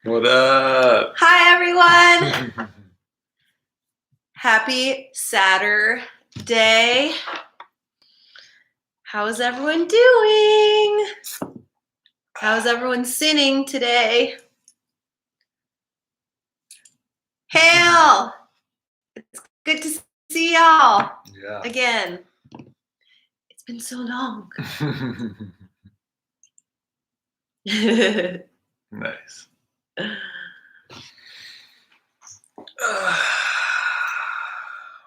What up? Hi, everyone. Happy Saturday. How's everyone doing? How's everyone sinning today? Hail! It's good to see y'all again. It's been so long. Nice.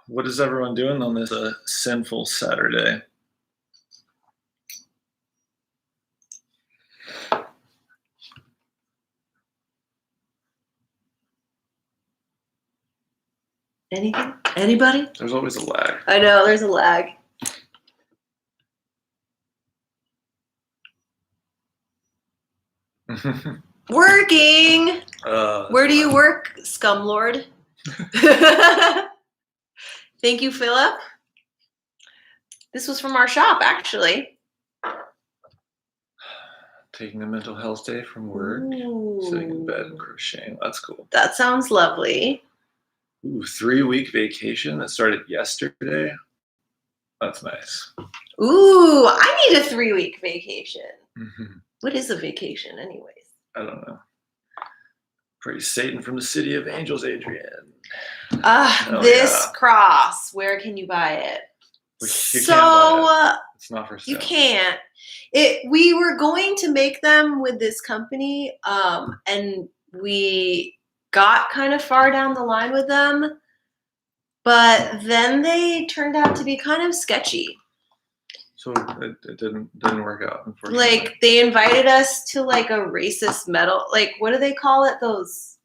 What is everyone doing on this sinful Saturday? Anything? Anybody? There's always a lag. I know, there's a lag. Working! Where do you work, scumlord? Thank you, Philip. This was from our shop, actually. Taking a mental health day from work, sitting in bed and crocheting. That's cool. That sounds lovely. Ooh, 3-week vacation that started yesterday. That's nice. Ooh, I need a 3-week vacation. Mm-hmm. What is a vacation, anyways? I don't know. Praise Satan from the city of angels, Adrian. This cross. Where can you buy it? You can't buy it. It's not for sale. You can't. We were going to make them with this company, and we got kind of far down the line with them, but then they turned out to be kind of sketchy. So it didn't work out, unfortunately. Like, they invited us to like a racist metal, like, what do they call it? Those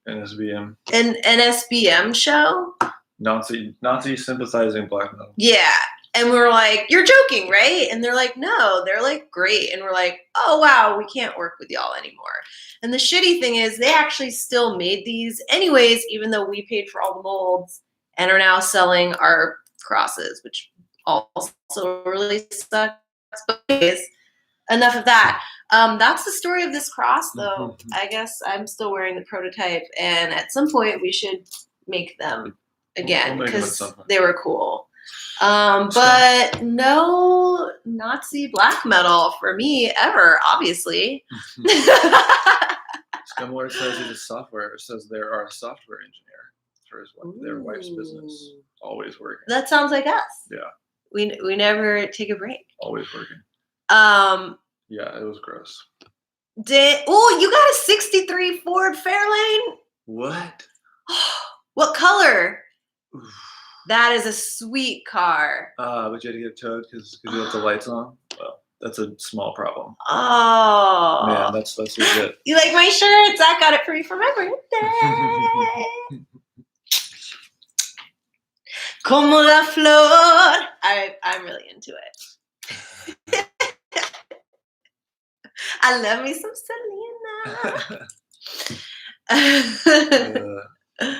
NSBM. An NSBM show? Nazi sympathizing black metal. Yeah. And we were like, you're joking, right? And they're like, no, they're like great. And we're like, oh wow, we can't work with y'all anymore. And the shitty thing is they actually still made these anyways, even though we paid for all the molds and are now selling our crosses, which also really sucks. But anyways, enough of that. That's the story of this cross, though. I guess I'm still wearing the prototype, and at some point we should make them again because they were cool. But no Nazi black metal for me ever, obviously. Scumlord says he's a software. Says there are a software engineer for their wife's business. Always working. That sounds like us. Yeah. We never take a break. Always working. Yeah, it was gross. You got a '63 Ford Fairlane? What? What color? Oof. That is a sweet car. But you had to get it towed because you left the lights on? Well, that's a small problem. Oh. Man, that's legit. You like my shirts? I got it for you for my birthday. Como la flor. I'm really into it. I love me some Selena.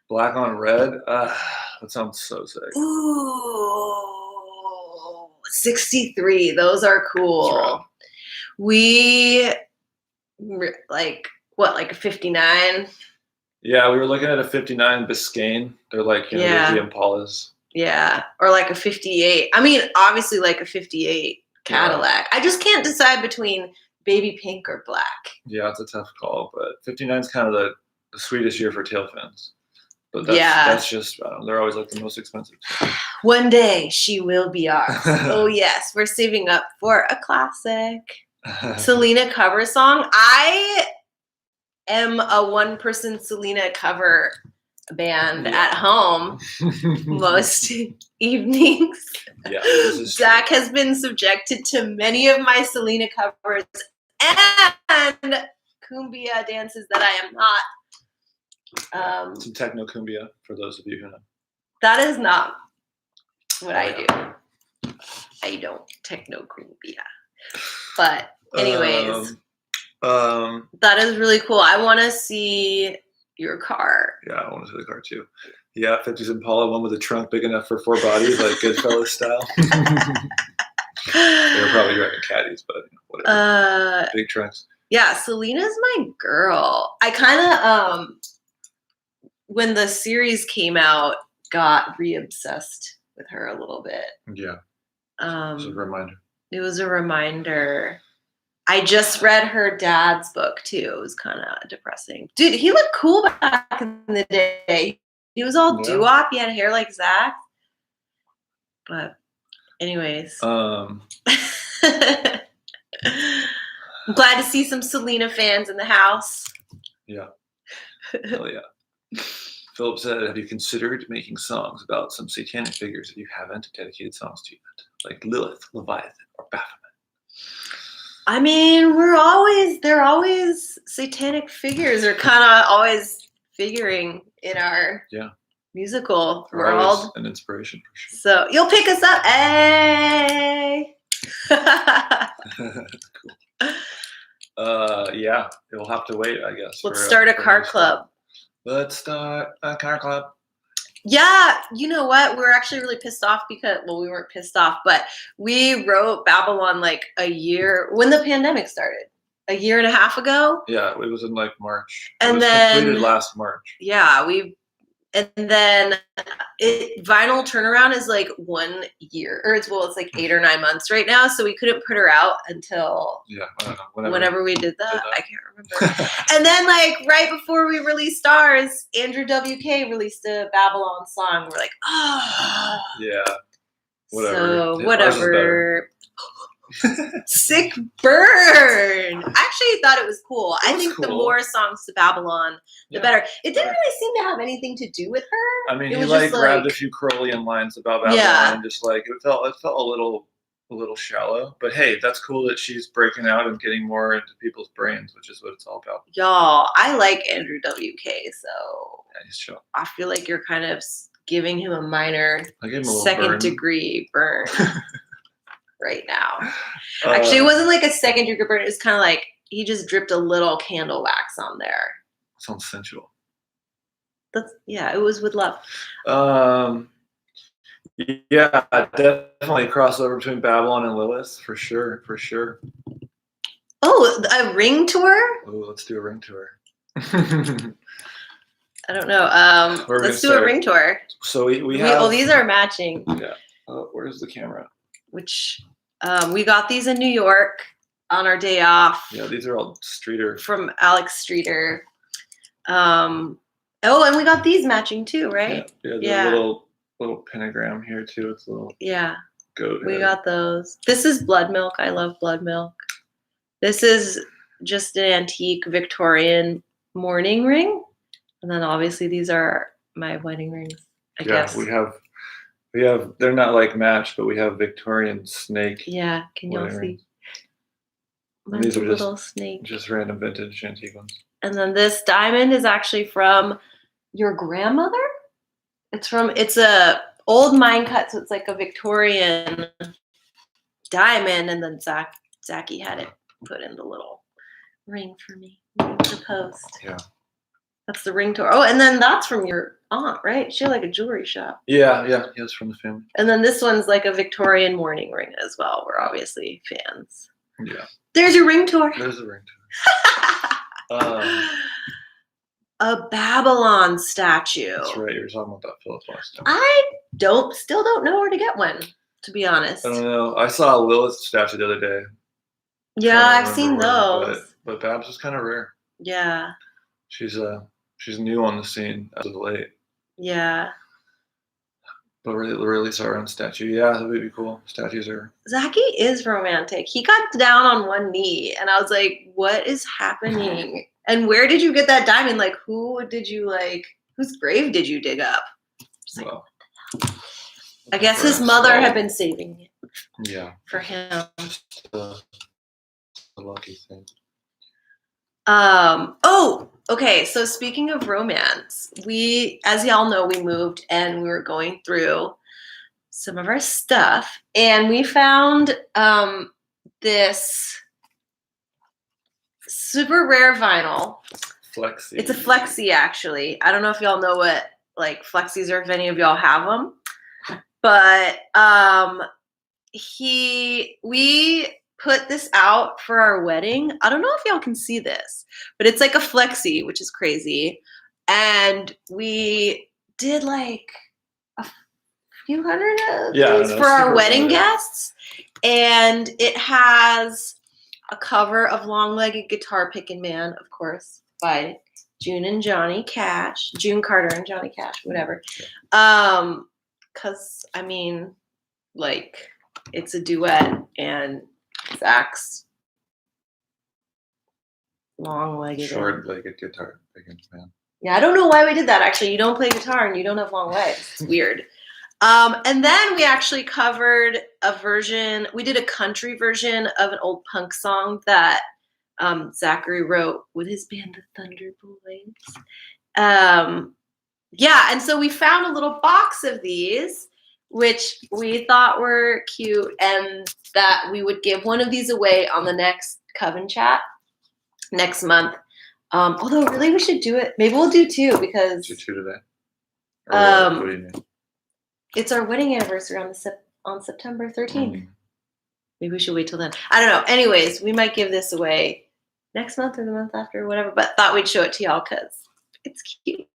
Black on red. That sounds so sick. Ooh, 63. Those are cool. Right. We like a 59. Yeah, we were looking at a 59 Biscayne. They're like, the Impalas. Yeah, or like a 58. I mean, obviously like a 58 Cadillac. Yeah. I just can't decide between baby pink or black. Yeah, it's a tough call, but 59 is kind of the sweetest year for tail fins. But that's just, they're always like the most expensive. One day she will be ours. Oh yes, we're saving up for a classic Selena cover song. I am a one-person Selena cover band at home most evenings. Yeah, Zach has been subjected to many of my Selena covers and cumbia dances that I am not. Some techno cumbia for those of you who know. That is not what I do. I don't techno cumbia. But anyways, that is really cool. I want to see your car. Yeah, I want to see the car too. Yeah, 50s Impala, one with a trunk big enough for 4 bodies, like Goodfellas style. They were probably driving caddies, but whatever. Big trunks. Yeah, Selena's my girl. I kind of when the series came out, got re-obsessed with her a little bit. Yeah. It was a reminder. It was a reminder. I just read her dad's book too. It was kind of depressing. Dude, he looked cool back in the day. He was all doo-wop. He had hair like Zach. But anyways. Um I'm glad to see some Selena fans in the house. Yeah. Hell yeah. Philip said, have you considered making songs about some satanic figures if you haven't dedicated songs to yet? Like Lilith, Leviathan, or Baphomet? I mean, they're always satanic figures. They're kind of always figuring in our musical world. An inspiration for sure. So you'll pick us up. Hey! Cool. Yeah, it'll have to wait, I guess. Let's start a car club. Let's start a car club. Yeah, you know what? We were actually really pissed off because, well, we weren't pissed off, but we wrote Babylon like a year when the pandemic started, a year and a half ago. Yeah, it was in like March. And it was completed last March. Yeah, and then vinyl turnaround is like 1 year, or it's like 8 or 9 months right now. So we couldn't put her out until I don't know, whenever we did that. I can't remember. And then like right before we released ours, Andrew WK released a Babylon song. We're like, oh yeah, whatever. So whatever. Sick burn. I actually thought it was cool. I think the more songs to Babylon, the better. It didn't really seem to have anything to do with her. I mean, he like grabbed a few Crowleyan lines about Babylon and just like it felt a little shallow. But hey, that's cool that she's breaking out and getting more into people's brains, which is what it's all about. Y'all, I like Andrew WK, so he's chill. I feel like you're kind of giving him a minor second degree burn. Right now. Actually, it wasn't like a second degree burn. It was kind of like he just dripped a little candle wax on there. Sounds sensual. It was with love. Yeah, definitely crossover between Babylon and Lilith for sure. Oh, a ring tour? Oh, let's do a ring tour. I don't know. Let's do a ring tour. So we have. Oh, these are matching. Yeah. Oh, where's the camera? Which we got these in New York on our day off. Yeah, these are all Streeter. From Alex Streeter. And we got these matching too, right? Yeah, little pentagram here too. It's a little goat head. We got those. This is blood milk. I love blood milk. This is just an antique Victorian mourning ring. And then obviously these are my wedding rings, I guess. We have they're not like matched, but we have Victorian snake. Yeah, can y'all see? These are little snake. Just random vintage antique ones. And then this diamond is actually from your grandmother. It's a old mine cut, so it's like a Victorian diamond. And then Zachy had it put in the little ring for me to post. Yeah. That's the ring tour. Oh, and then that's from your aunt, right? She had like a jewelry shop. Yeah, it's from the family. And then this one's like a Victorian mourning ring as well. We're obviously fans. Yeah. There's your ring tour. There's the ring tour. A Babylon statue. That's right. You were talking about that Philip last time. I still don't know where to get one, to be honest. I don't know. I saw a Lilith statue the other day. Yeah, I've seen those. But Babs is kind of rare. Yeah. She's new on the scene as of late. Yeah. But really saw her own statue. Yeah, that would be cool. Statues are. Zachy is romantic. He got down on one knee, and I was like, "What is happening? And where did you get that diamond? Like, whose grave did you dig up?" Like, I guess his mother had been saving it. Yeah. For him. Just a lucky thing. Okay. So speaking of romance, as y'all know, we moved and we were going through some of our stuff, and we found this super rare vinyl. Flexi. It's a flexi, actually. I don't know if y'all know what like flexis are, if any of y'all have them, but we put this out for our wedding. I don't know if y'all can see this, but it's like a flexi, which is crazy. And we did like a few hundred of these for our wedding guests. And it has a cover of Long-Legged Guitar Pickin' Man, of course, by June and Johnny Cash. June Carter and Johnny Cash, whatever. Because, I mean, like, it's a duet, and Zach's long-legged. Short-legged guitar picking man. Yeah, I don't know why we did that, actually. You don't play guitar and you don't have long legs. It's weird. And then we actually covered a version. We did a country version of an old punk song that Zachary wrote with his band, the Thunder Boys. Yeah, and so we found a little box of these, which we thought were cute, and that we would give one of these away on the next Coven Chat next month. Although, really, we should do it. Maybe we'll do two, because... Do two today? Or what do you mean? It's our wedding anniversary on September 13th. Maybe we should wait till then. I don't know. Anyways, we might give this away next month or the month after, or whatever. But thought we'd show it to y'all because it's cute.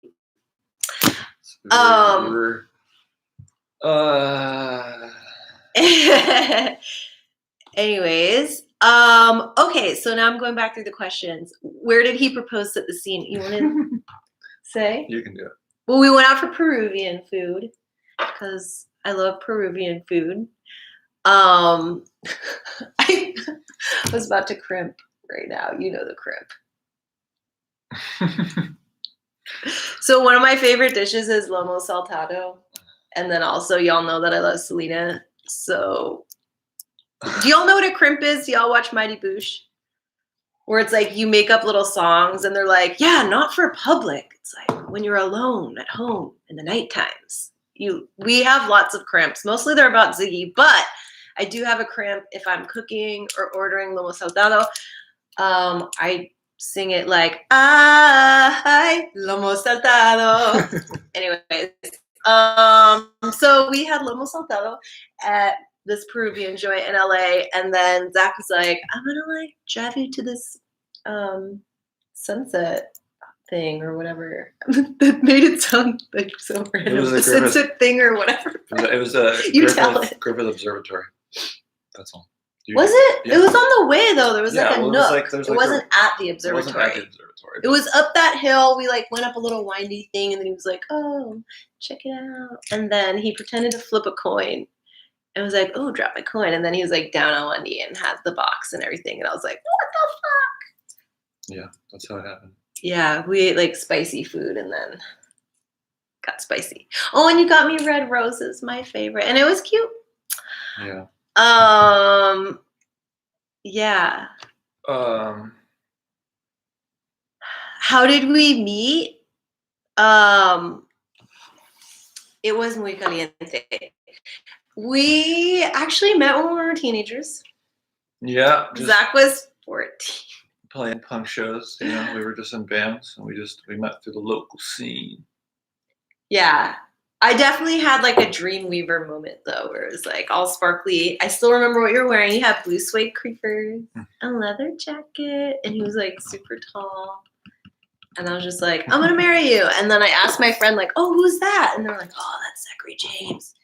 Anyways, okay. So now I'm going back through the questions. Where did he propose at the scene? You want to say? You can do it. Well, we went out for Peruvian food because I love Peruvian food. I was about to crimp right now. You know the crimp. So one of my favorite dishes is lomo saltado. And then also y'all know that I love Selena. So do y'all know what a crimp is? Do y'all watch Mighty Boosh? Where it's like you make up little songs and they're like, yeah, not for public. It's like when you're alone at home in the night times. We have lots of crimps. Mostly they're about Ziggy, but I do have a crimp if I'm cooking or ordering lomo saltado. I sing it like, ay, lomo saltado. Anyways, so we had lomo saltado at this Peruvian joint in LA, and then Zach was like, I'm gonna like drive you to this sunset thing or whatever. That made it sound like so random. It was the sunset thing or whatever. It was a Griffith Observatory. That's all. Was it? Yeah. It was on the way though. There was like a nook. It wasn't at the observatory. It was up that hill. We like went up a little windy thing, and then he was like, "Oh, check it out." And then he pretended to flip a coin, and was like, "Oh, drop my coin." And then he was like down on one knee and had the box and everything. And I was like, "What the fuck?" Yeah, that's how it happened. Yeah, we ate like spicy food, and then got spicy. Oh, and you got me red roses, my favorite, and it was cute. Yeah. Yeah. How did we meet? It was muy caliente. We actually met when we were teenagers. Yeah. Zach was 14. Playing punk shows, you know, we were just in bands, and we met through the local scene. Yeah. I definitely had like a Dreamweaver moment though, where it was like all sparkly. I still remember what you were wearing. You had blue suede creepers, a leather jacket, and he was like super tall. And I was just like, I'm gonna marry you. And then I asked my friend, like, oh, who's that? And they're like, oh, that's Zachary James.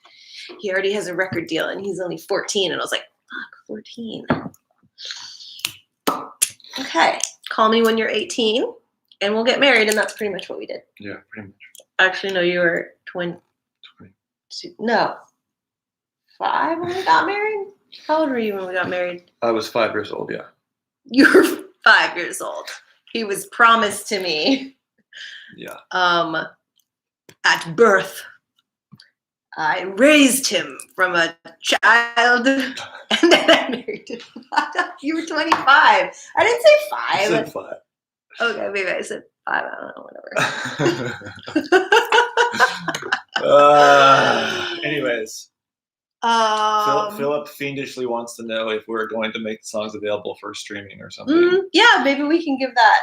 He already has a record deal and he's only 14. And I was like, fuck, 14. Okay, call me when you're 18 and we'll get married. And that's pretty much what we did. Yeah, pretty much. Actually, no, you were 20. No. 5 when we got married? How old were you when we got married? I was 5 years old, yeah. You were 5 years old. He was promised to me. Yeah. At birth. I raised him from a child, and then I married him. You were 25. I didn't say 5. I said 5. Okay, maybe I said 5. I don't know, whatever. Anyways. Philip fiendishly wants to know if we're going to make the songs available for streaming or something. Yeah, maybe we can give that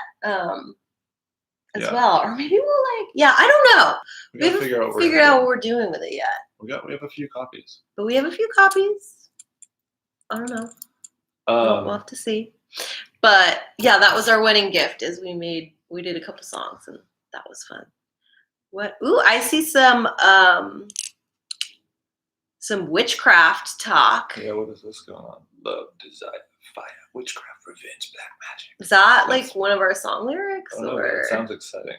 as well. Or maybe we'll I don't know. We haven't figured out what we're doing with it yet. We have a few copies. But we have a few copies. I don't know. We'll have to see. But yeah, that was our wedding gift. Is we did a couple songs and that was fun. What? Ooh, I see some witchcraft talk. Yeah, what is this going on? Love, desire, fire, witchcraft, revenge, black magic. Is that like one of our song lyrics? Or it sounds exciting.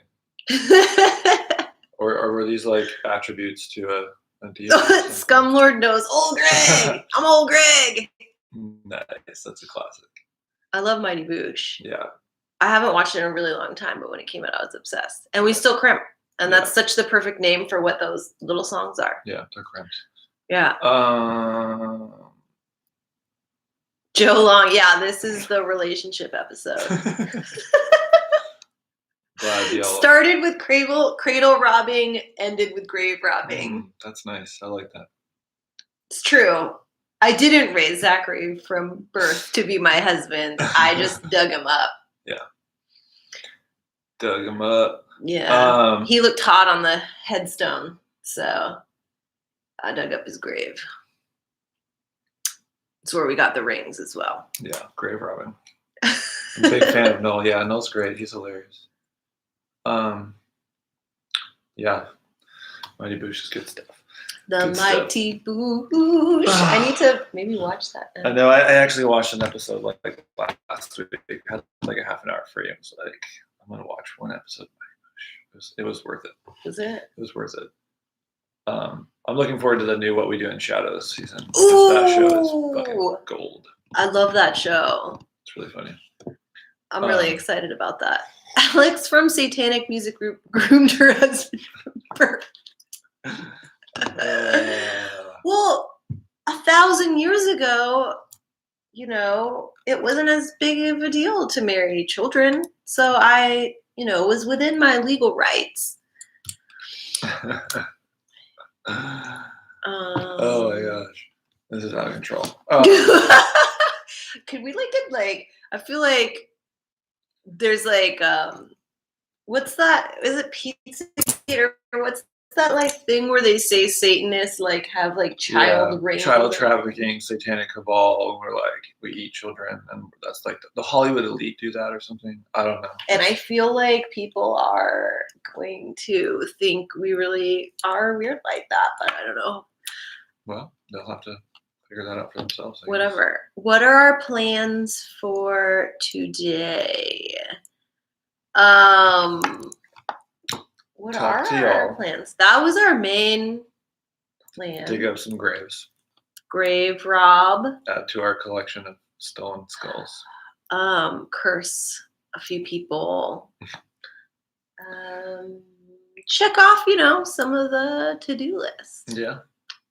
or were these like attributes to a deity? Scumlord knows Old Greg. I'm Old Greg. Nice, that's a classic. I love Mighty Boosh. Yeah. I haven't watched it in a really long time, but when it came out, I was obsessed. And we still crimp. And that's such the perfect name for what those little songs are. Yeah, they're crimps. Yeah. Joe Long. Yeah, this is the relationship episode. Started with cradle robbing, ended with grave robbing. That's nice. I like that. It's true. I didn't raise Zachary from birth to be my husband. I just dug him up. Yeah. Dug him up. Yeah. He looked hot on the headstone, so I dug up his grave. It's where we got the rings as well. Yeah, grave robbing. I'm a big fan of Noel. Yeah, Noel's great. He's hilarious. Yeah. Mighty Boosh is good stuff. Good Mighty stuff. Boosh. I need to maybe watch that now. I know. I actually watched an episode like last week. I had like a half an hour free. I was like, I'm going to watch one episode of Mighty Boosh. It was worth it. Was it? It was worth it. I'm looking forward to the new What We Do in Shadows season. Ooh, that show is fucking gold. I love that show. It's really funny. I'm really excited about that. Alex from Satanic Music Group groomed her husband from birth. Well, 1,000 years ago, it wasn't as big of a deal to marry children. So I, was within my legal rights. Oh my gosh. This is out of control. Could we get I feel like there's what's that? Is it Pizzagate or what's that thing where they say Satanists have child rape? Child trafficking, satanic cabal, where we eat children, and that's the Hollywood elite do that or something. I don't know. And I feel like people are going to think we really are weird like that, but I don't know. Well, they'll have to figure that out for themselves. Whatever. What are our plans for today? What are our plans? That was our main plan. Dig up some graves. Grave rob. Add to our collection of stolen skulls. Curse a few people. Check off, some of the to-do lists. Yeah.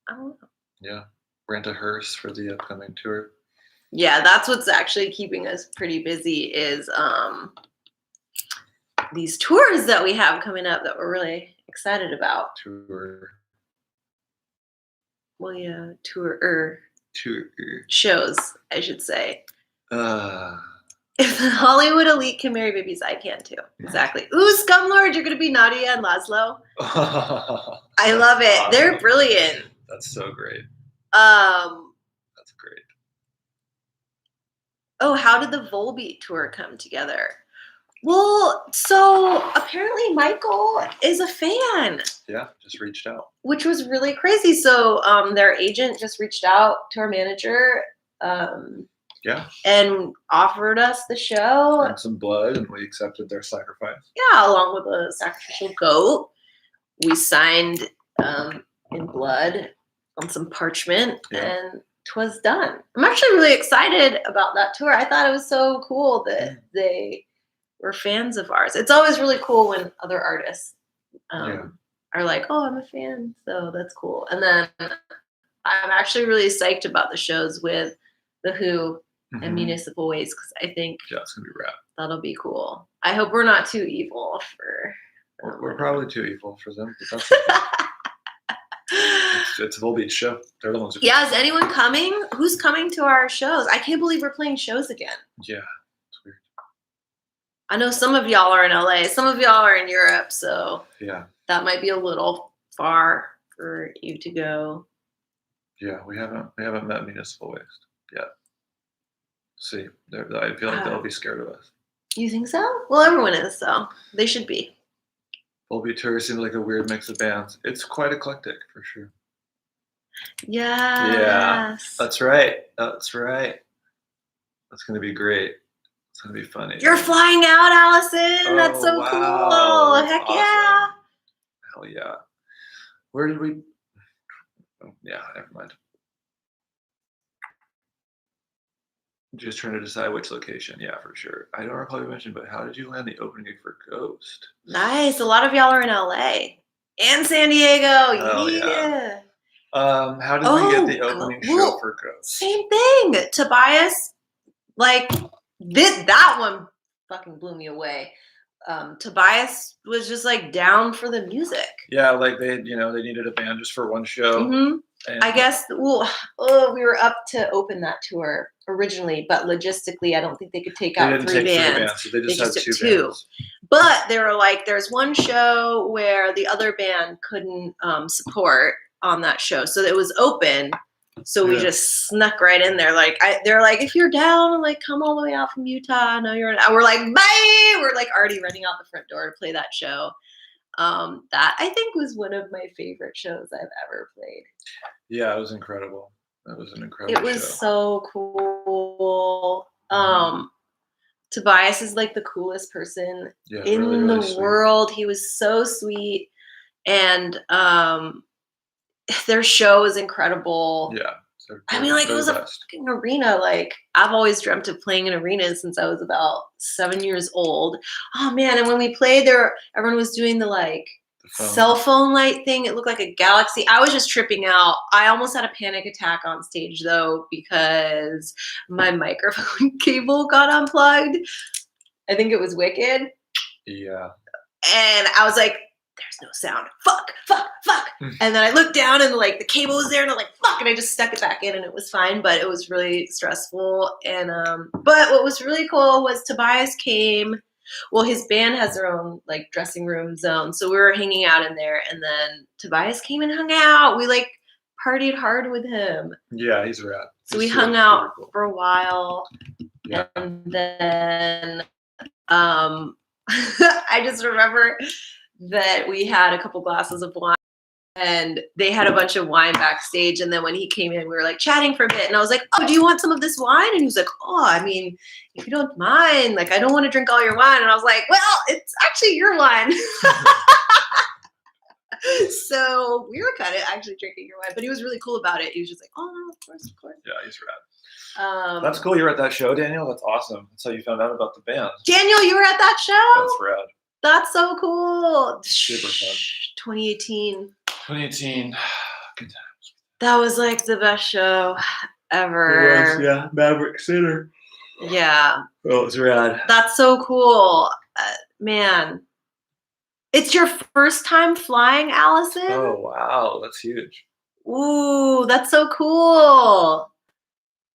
I don't know. Yeah. Rent a hearse for the upcoming tour. Yeah, that's what's actually keeping us pretty busy is these tours that we have coming up that we're really excited about. Well, yeah, tour. Shows, I should say. If the Hollywood elite can marry babies, I can too. Exactly. Ooh, Scumlord, you're going to be Nadia and Laszlo. I love it. Awesome. They're brilliant. That's so great. That's great. Oh, how did the Volbeat tour come together? Well, so apparently Michael is a fan. Yeah, just reached out. Which was really crazy. So their agent just reached out to our manager. Yeah. And offered us the show. And some blood, and we accepted their sacrifice. Yeah, along with a sacrificial goat. We signed in blood on some parchment, and 'twas done. I'm actually really excited about that tour. I thought it was so cool that they were fans of ours. It's always really cool when other artists are like, oh, I'm a fan, so that's cool. And then I'm actually really psyched about the shows with The Who and Municipal Waste because I think it's gonna be rad. That'll be cool. I hope we're not too evil for them. We're probably too evil for them, but that's okay. It's Volbeat's show. They're the ones who is anyone coming? Who's coming to our shows? I can't believe we're playing shows again. Yeah, it's weird. I know some of y'all are in LA, some of y'all are in Europe, so that might be a little far for you to go. Yeah, we haven't met Municipal Waste yet. See, I feel like they'll be scared of us. You think so? Well, everyone is, so they should be. Volbeat Tour seems like a weird mix of bands. It's quite eclectic, for sure. Yes. Yeah, that's right. That's right. That's going to be great. It's going to be funny. You're flying out, Allison. That's so wow. cool. That's Heck awesome. yeah. Hell yeah. Where did we? Oh, yeah, never mind. Just trying to decide which location. Yeah, for sure. I don't recall you mentioned, but how did you land the opening gig for Ghost? Nice. A lot of y'all are in LA and San Diego. Hell yeah. How did we get the opening show for Ghost? Same thing. Tobias, like, that one fucking blew me away. Tobias was just like down for the music. Yeah, like they needed a band just for one show. Mm-hmm. I guess we were up to open that tour originally, but logistically, I don't think they could take out three bands. So they just had two bands. But they were like, there's one show where the other band couldn't support on that show, so it was open. So we just snuck right in there. Like they're like, if you're down, like come all the way out from Utah. I know you're. We're like, bye. We're like already running out the front door to play that show. That I think was one of my favorite shows I've ever played. Yeah, it was incredible. That was an incredible show. It was so cool. Tobias is like the coolest person in the world. He was so sweet, and their show was incredible. Yeah. I mean, like, it was a fucking arena. Like, I've always dreamt of playing in arenas since I was about 7 years old. Oh man! And when we played there, everyone was doing the cell phone light thing. It looked like a galaxy. I was just tripping out. I almost had a panic attack on stage though because my microphone cable got unplugged. I think it was wicked. Yeah. And I was like, there's no sound. Fuck. And then I looked down and the cable was there and I'm like, fuck. And I just stuck it back in and it was fine, but it was really stressful. And, but what was really cool was Tobias came. Well, his band has their own dressing room zone. So we were hanging out in there and then Tobias came and hung out. We partied hard with him. Yeah, he's rad. So we hung out for a while. Yeah. And then, I just remember that we had a couple glasses of wine and they had a bunch of wine backstage. And then when he came in, we were chatting for a bit and I was like, oh, do you want some of this wine? And he was like, oh, I mean, if you don't mind, I don't want to drink all your wine. And I was like, well, it's actually your wine. So we were kind of actually drinking your wine, but he was really cool about it. He was just like, oh no, of course. Yeah, he's rad. That's cool. You were at that show, Daniel. That's awesome. That's how you found out about the band. Daniel, you were at that show? That's rad. That's so cool. Super fun. 2018. 2018. Good times. That was the best show ever. It was, yeah. Maverick Center. Yeah. Oh, it was rad. That's so cool. Man. It's your first time flying, Allison? Oh, wow. That's huge. Ooh, that's so cool.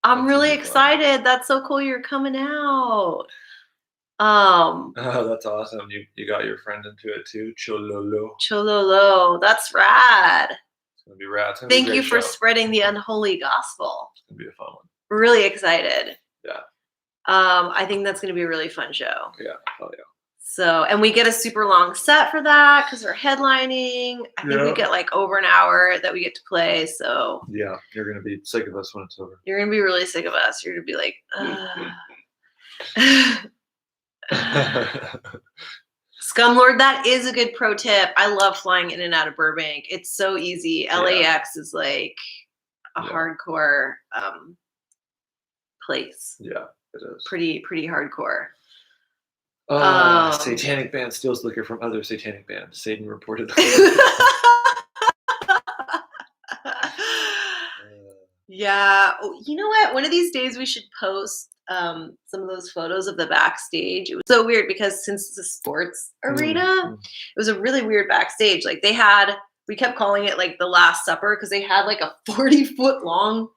I'm really excited. Fun. That's so cool you're coming out. Oh, that's awesome. You got your friend into it too. Chololo. That's rad. It's gonna be rad. Thank you for spreading the unholy gospel. It's gonna be a fun one. We're really excited. Yeah. I think that's gonna be a really fun show. Yeah, hell yeah. So, and we get a super long set for that because we're headlining. I think we get over an hour that we get to play. So yeah, you're gonna be sick of us when it's over. You're gonna be really sick of us. You're gonna be like, Scumlord, that is a good pro tip. I love flying in and out of Burbank. It's so easy. LAX is a hardcore place. Yeah, it is. Pretty hardcore. Satanic band steals liquor from other satanic bands. Satan reported. Yeah. You know what? One of these days we should post some of those photos of the backstage. It was so weird because since it's a sports arena, it was a really weird backstage. We kept calling it the Last Supper because they had a 40-foot long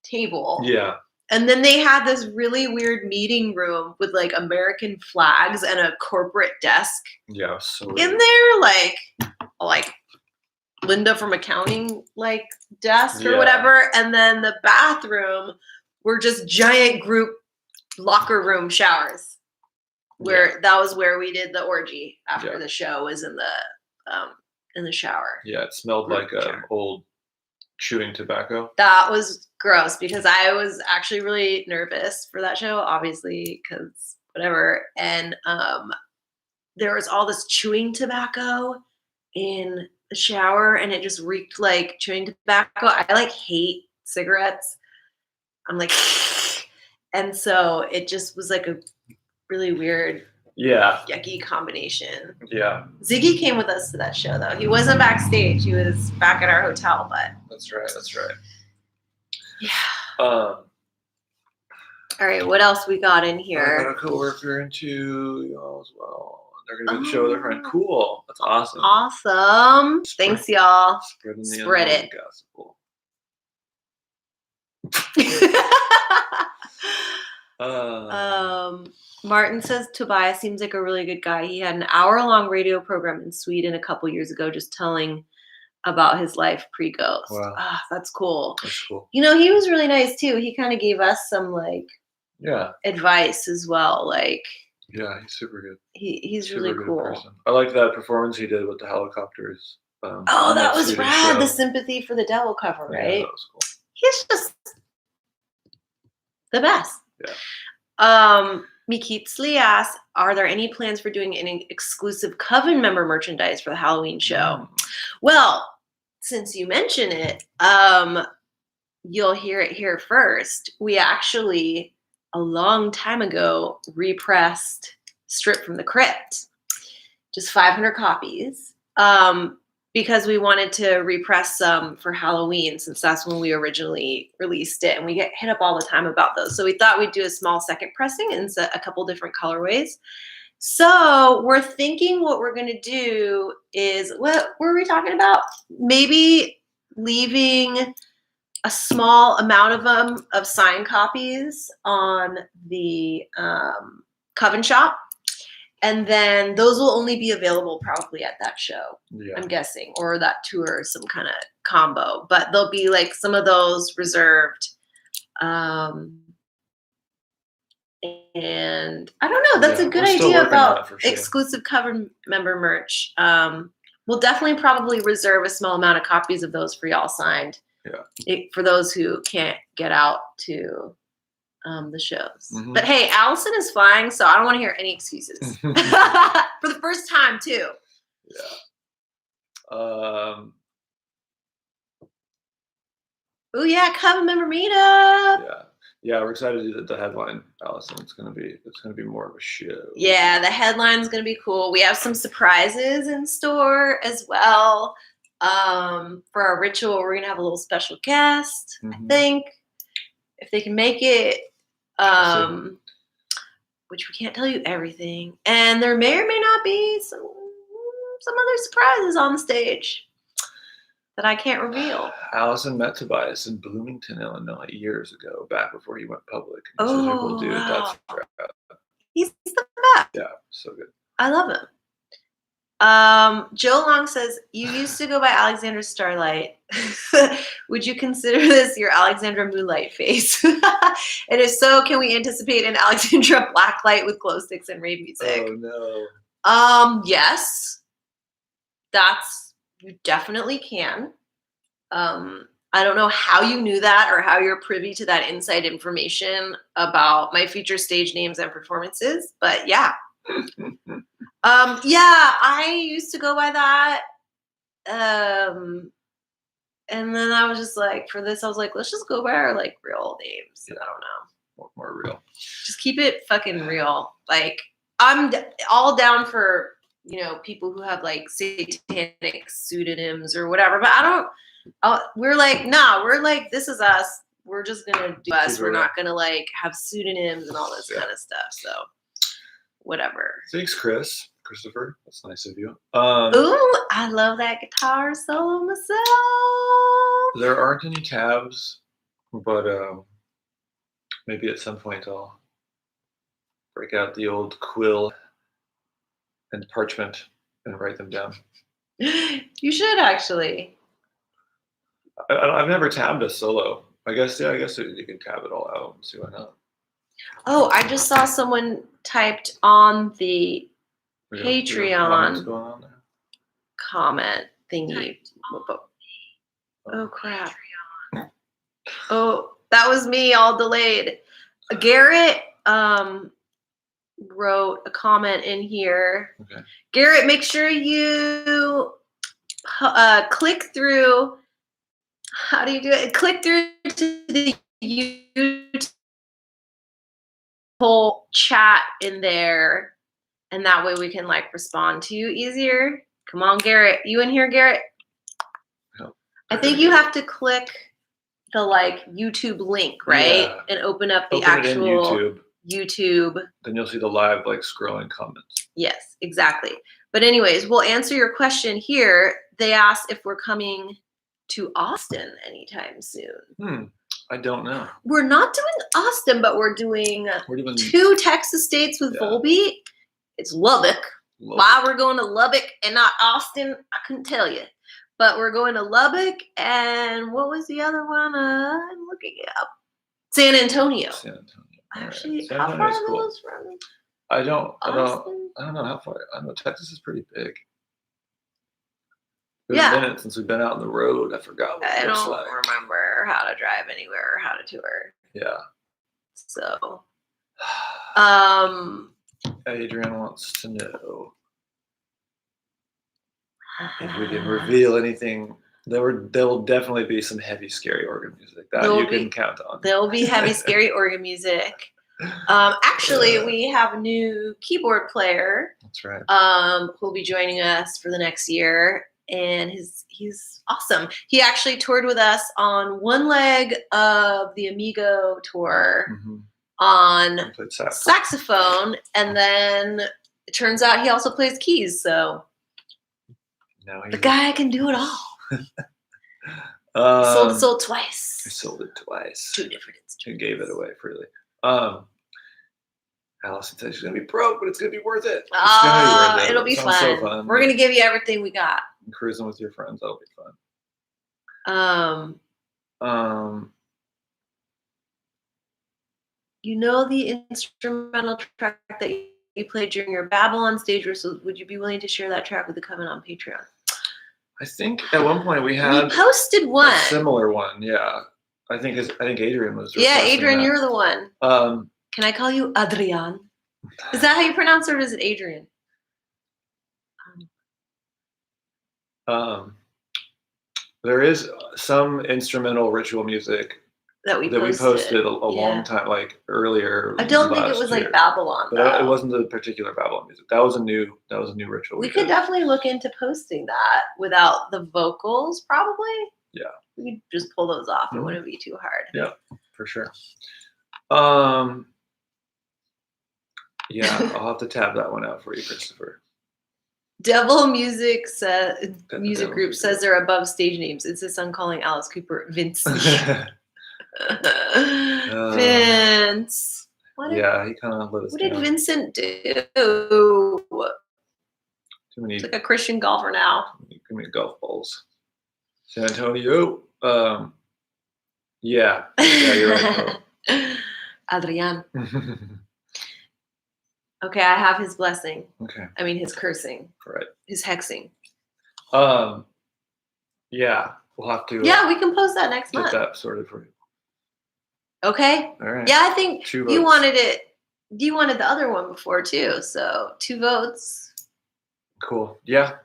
table. Yeah. And then they had this really weird meeting room with American flags and a corporate desk. Yeah, so in there, like Linda from accounting desk or whatever. And then the bathroom were just giant group locker room showers. Where that was where we did the orgy after the show was in the shower. Yeah, it smelled like old chewing tobacco. That was gross because I was actually really nervous for that show, obviously, because whatever. And there was all this chewing tobacco in the shower, and it just reeked like chewing tobacco. I like hate cigarettes. I'm like, and so it just was like a really weird, yucky combination. Yeah. Ziggy came with us to that show, though. He wasn't backstage. He was back at our hotel, but. That's right. Yeah. All right, what else we got in here? I got a coworker into y'all as well. They're gonna do the show with their friend. Cool. That's awesome. Awesome. Thanks, y'all. Spread it. Martin says Tobias seems like a really good guy. He had an hour-long radio program in Sweden a couple years ago just telling about his life pre-ghost. Wow. That's cool. That's cool. He was really nice too. He kind of gave us some advice as well. Yeah, he's super good. He's really cool. Person. I liked that performance he did with the helicopters. That was rad. Show. The Sympathy for the Devil cover, right? Yeah, that was cool. He's just the best. Yeah. Mikitsley asks, are there any plans for doing any exclusive Coven member merchandise for the Halloween show? Well, since you mention it, you'll hear it here first. We actually, a long time ago, repressed Strip from the Crypt. Just 500 copies. Because we wanted to repress some for Halloween, since that's when we originally released it, and we get hit up all the time about those. So we thought we'd do a small second pressing in a couple different colorways. So we're thinking what we're going to do is, what were we talking about? Maybe leaving a small amount of them of signed copies on the Coven shop. And then those will only be available probably at that show, I'm guessing, or that tour, some kind of combo. But there'll be some of those reserved. And I don't know. That's a good idea about exclusive Coven member merch. We'll definitely probably reserve a small amount of copies of those for y'all signed. Yeah. For those who can't get out to the shows. Mm-hmm. But hey, Allison is flying, so I don't want to hear any excuses. For the first time, too. Yeah. Oh yeah, Coven member meetup. Yeah, we're excited to do the headline, Allison. It's gonna be more of a show. Yeah, the headline's gonna be cool. We have some surprises in store as well. For our ritual, we're gonna have a little special guest, I think, if they can make it. Which we can't tell you everything, and there may or may not be some other surprises on the stage that I can't reveal. Allison met Tobias in Bloomington, Illinois, years ago, back before he went public. And he says, "Well, dude, that's rad." He's the best. Yeah, so good. I love him. Joe Long says, you used to go by Alexandra Starlight. Would you consider this your Alexandra Moonlight face? And if so, can we anticipate an Alexandra Blacklight with glow sticks and rave music? Oh no. Yes. You definitely can. I don't know how you knew that or how you're privy to that inside information about my future stage names and performances, but yeah. I used to go by that. And then I was just like, for this, I was like, let's just go by our real names. Yeah. I don't know. More real. Just keep it fucking real. I'm all down for, people who have satanic pseudonyms or whatever, but we're this is us. We're just going to do us. We're not going to have pseudonyms and all this kind of stuff. So whatever. Thanks, Christopher. That's nice of you. Ooh, I love that guitar solo myself. There aren't any tabs, but maybe at some point I'll break out the old quill and parchment and write them down. You should actually. I've never tabbed a solo. I guess you could tab it all out and see why not. Oh, I just saw someone typed on the Patreon comment thingy. Oh crap. Oh, that was me all delayed. Garrett wrote a comment in here. Okay. Garrett, make sure you click through. How do you do it? Click through to the YouTube whole chat in there, and that way we can like respond to you easier. Come on, Garrett. You in here, Garrett? No. I think you have to click the like YouTube link, right? Yeah. And open up the actual YouTube. Then you'll see the live like scrolling comments. Yes, exactly. But anyways, we'll answer your question here. They asked if we're coming to Austin anytime soon. I don't know. We're not doing Austin, but we're doing 2 Texas states with Volbeat. It's Lubbock. Why we're going to Lubbock and not Austin, I couldn't tell you. But we're going to Lubbock, and what was the other one? I'm looking it up. San Antonio. Actually, San how far are cool. those from I don't Austin? I don't know how far. I know Texas is pretty big. It's been a minute since we've been out on the road. I forgot what I don't remember how to drive anywhere or how to tour. Yeah. So, Adrian wants to know if we can reveal anything. There will definitely be some heavy, scary organ music that you can count on. There will be heavy, scary organ music. Actually, we have a new keyboard player. That's right. Who'll be joining us for the next year, and he's awesome. He actually toured with us on one leg of the Amigo tour on saxophone, and then it turns out he also plays keys. So the guy can do it all. Sold twice. I sold it twice. 2 different instruments. Who gave it away freely? Allison said she's gonna be broke, but it's gonna be worth it. It'll be fun. So fun. We're gonna give you everything we got. And cruising with your friends, that'll be fun. You know the instrumental track that you played during your Babylon stage rehearsal. Would you be willing to share that track with the Coven on Patreon? I think at one point we posted one. A similar one, yeah. I think Adrian was. Yeah, Adrian, you're the one. Can I call you Adrian? Is that how you pronounce it, or is it Adrian? There is some instrumental ritual music that we posted a long time, like earlier. I don't think it was like Babylon. But it wasn't the particular Babylon music. That was a new ritual. We could definitely look into posting that without the vocals, probably. Yeah. We could just pull those off. It wouldn't be too hard. Yeah, for sure. Yeah, I'll have to tab that one out for you, Christopher. Devil Music Group says they're above stage names. Insists on calling Alice Cooper Vince. Vince. He kind of let us What down. did Vincent do? Too many. He's like a Christian golfer now. Too many golf balls. San Antonio. Yeah, you're right. Adrian. Okay, I have his blessing. Okay. I mean his cursing. Right. His hexing. Yeah, we'll have to. Yeah, we can post that next month. Get that sorted for you. Okay. All right. Yeah, I think you wanted it. You wanted the other one before too, so 2 votes. Cool. Yeah.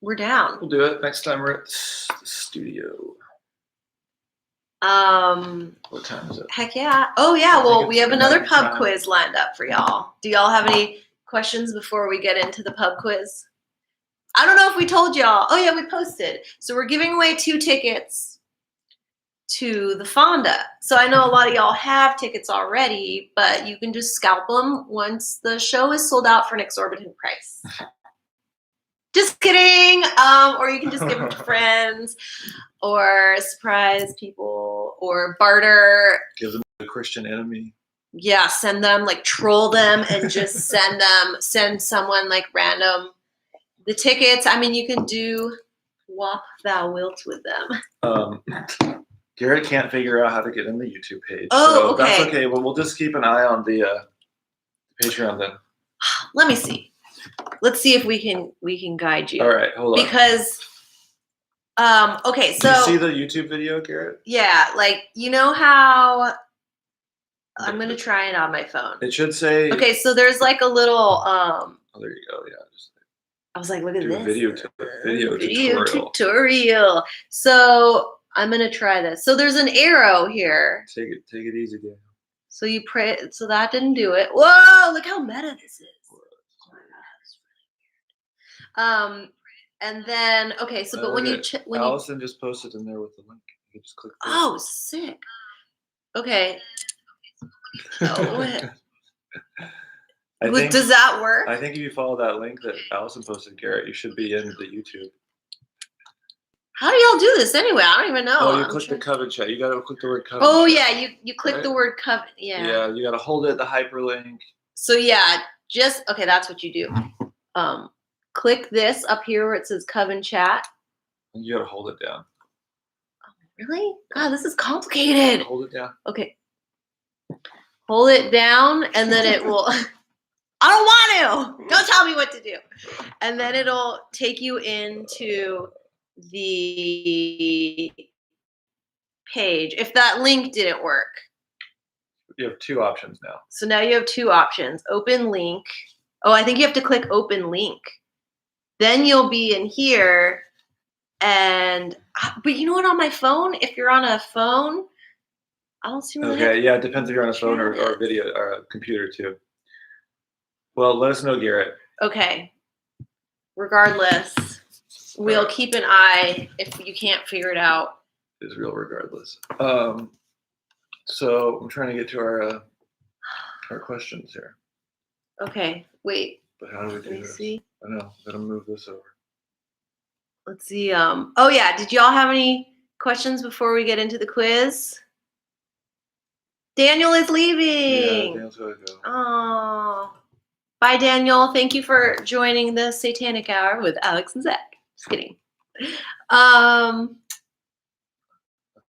We're down. We'll do it next time we're at the studio. What time is it? Heck yeah. Oh yeah, well we have another pub quiz lined up for y'all. Do y'all have any questions before we get into the pub quiz? I don't know if we told y'all. Oh yeah, we posted. So we're giving away 2 tickets to the Fonda. So I know a lot of y'all have tickets already, but you can just scalp them once the show is sold out for an exorbitant price. Just kidding. Or you can just give them to friends, or surprise people, or barter. Give them a Christian enemy. Yeah, send them, like troll them and just send someone like random the tickets. I mean, you can do what thou wilt with them. Garrett can't figure out how to get in the YouTube page. Oh, so okay. That's okay. Well, we'll just keep an eye on the Patreon then. Let me see. Let's see if we can guide you. All right, hold on. Because okay, so Did you see the YouTube video, Garrett? Yeah, like you know how I'm gonna try it on my phone. It should say. Okay, so there's like a little Oh, there you go. Yeah. I was like, look at this Video tutorial. So I'm gonna try this. So there's an arrow here. Take it easy, Daniel. So you pray. So that didn't do it. Whoa! Look how meta this is. And then okay. So but when Allison just posted in there with the link. You can just click. Oh, sick. Okay. Oh. Does that work? I think if you follow that link that Allison posted, Garrett, you should be in the YouTube. How do y'all do this anyway? I don't even know. Oh, you click the Coven Chat. You gotta click the word Coven. Oh Chat, yeah, you click the word Coven. Yeah. Yeah, you gotta hold it, the hyperlink. So yeah, just okay. That's what you do. Click this up here where it says Coven Chat. And you gotta hold it down. Oh, really? God, this is complicated. Hold it down. Okay. Hold it down, and then it will. I don't want to. Don't tell me what to do. And then it'll take you into the page. If that link didn't work. You have two options now. So now you have two options. Open link. Oh, I think you have to click open link. Then you'll be in here. But you know what, on my phone, if you're on a phone, I don't see where Okay, yeah, it depends if you're on a phone or a video or a computer too. Well, let us know, Garrett. Okay. Regardless, we'll keep an eye if you can't figure it out. It's real regardless. So I'm trying to get to our questions here. Okay, wait. But how do we do this? See? I know. Gotta move this over. Let's see. Oh yeah. Did y'all have any questions before we get into the quiz? Daniel is leaving. Yeah, Daniel's gotta go. Oh. Bye, Daniel. Thank you for joining the Satanic Hour with Alex and Zach. Just kidding. I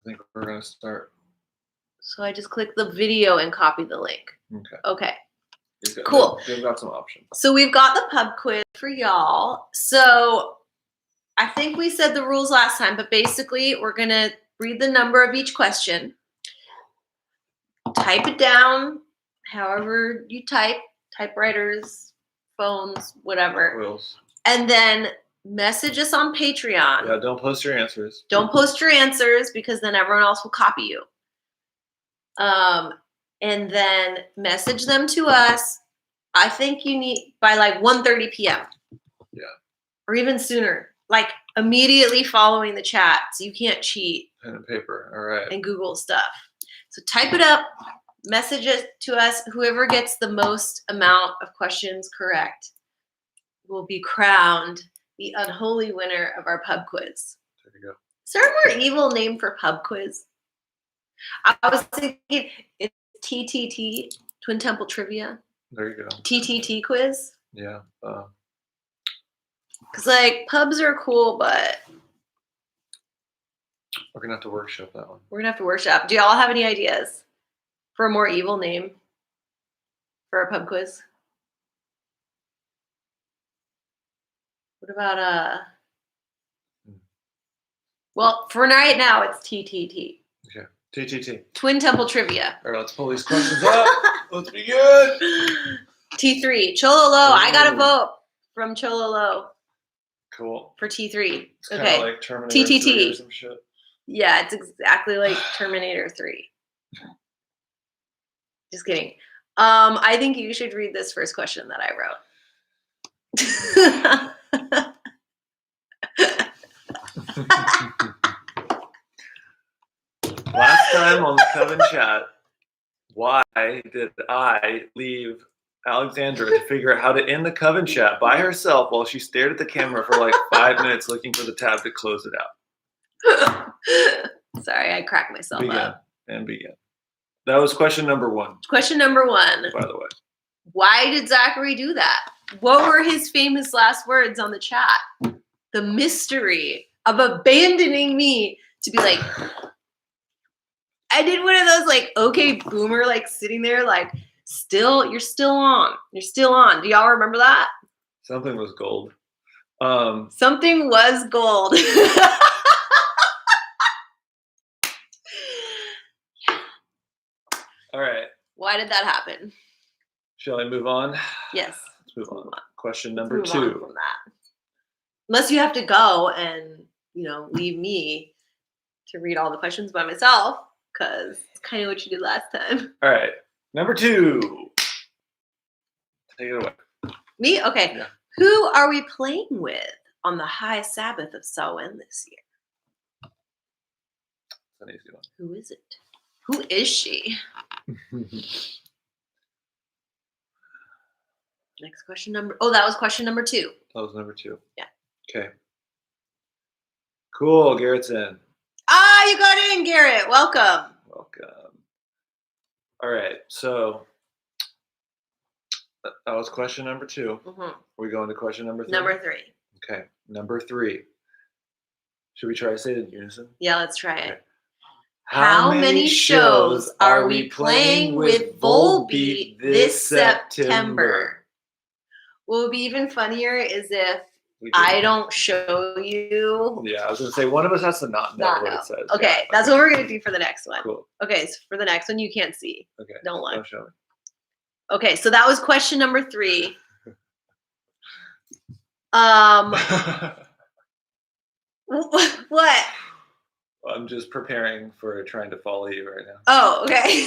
think we're gonna start. So I just click the video and copy the link. Okay. Cool. They've got some options. So we've got the pub quiz for y'all. So I think we said the rules last time, but basically we're going to read the number of each question, type it down however you type, typewriters, phones, whatever. Wills. And then message us on Patreon. Yeah, don't post your answers. Don't post your answers because then everyone else will copy you. And then message them to us. I think you need by like 1:30 p.m. Yeah. Or even sooner. Like immediately following the chat. So you can't cheat. Pen and paper. All right. And Google stuff. So type it up. Message it to us. Whoever gets the most amount of questions correct will be crowned the unholy winner of our pub quiz. There you go. Is there a more evil name for pub quiz? I was thinking it's TTT, Twin Temple Trivia. There you go. TTT quiz. Yeah. Because like pubs are cool, but we're gonna have to workshop that one. We're gonna have to workshop. Do y'all have any ideas for a more evil name for a pub quiz? What about Well, for right now, it's TTT. Okay. TTT. Twin Temple Trivia. All right, let's pull these questions up. Let's begin. T3. Chololo. I got a vote from Chololo. Cool. For T3. It's okay. Kind of like Terminator TTT. 3 or some shit. Yeah, it's exactly like Terminator 3. Just kidding. I think you should read this first question that I wrote. Last time on the Coven Chat, why did I leave Alexandra to figure out how to end the Coven Chat by herself while she stared at the camera for like 5 minutes looking for the tab to close it out? Sorry, I cracked myself up. Begin. That was question number 1. Question number 1. By the way. Why did Zachary do that? What were his famous last words on the chat? The mystery of abandoning me to be like, I did one of those like, okay, boomer, like sitting there, like, you're still on. You're still on. Do y'all remember that? Something was gold. Something was gold. All right. Why did that happen? Shall I move on? Yes. Let's move on. Question number 2. On from that. Unless you have to go and, leave me to read all the questions by myself, because it's kind of what you did last time. All right. Number 2. Take it away. Me? Okay. Yeah. Who are we playing with on the high Sabbath of Samhain this year? That's an easy one. Who is it? Who is she? Next question that was question number 2. That was number 2. Yeah. Okay. Cool. Garrett's in. You got in, Garrett. Welcome. All right. So that was question number 2. Mm-hmm. Are we going to question number 3? Number 3. Okay. Number 3. Should we try to say it in unison? Yeah, let's try it. Okay. How many shows are we playing with Volbeat this September? What would be even funnier is if I don't show you. Yeah, I was going to say one of us has to not know what it says. Okay, yeah, that's what we're going to do for the next one. Cool. Okay, so for the next one, you can't see. Okay. Don't lie. Don't show me. Okay, so that was question number 3. What? I'm just preparing for trying to follow you right now. Oh, okay. I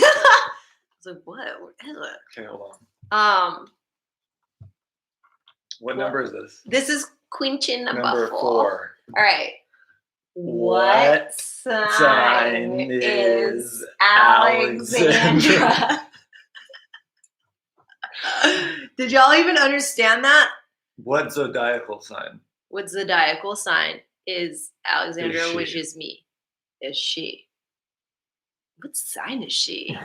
was like, what? What is it? Okay, hold on. What number is this? This is question number 4. All right. What sign is Alexandra? Did y'all even understand that? What zodiacal sign? What zodiacal sign is Alexandra, which is me? Is she? What sign is she?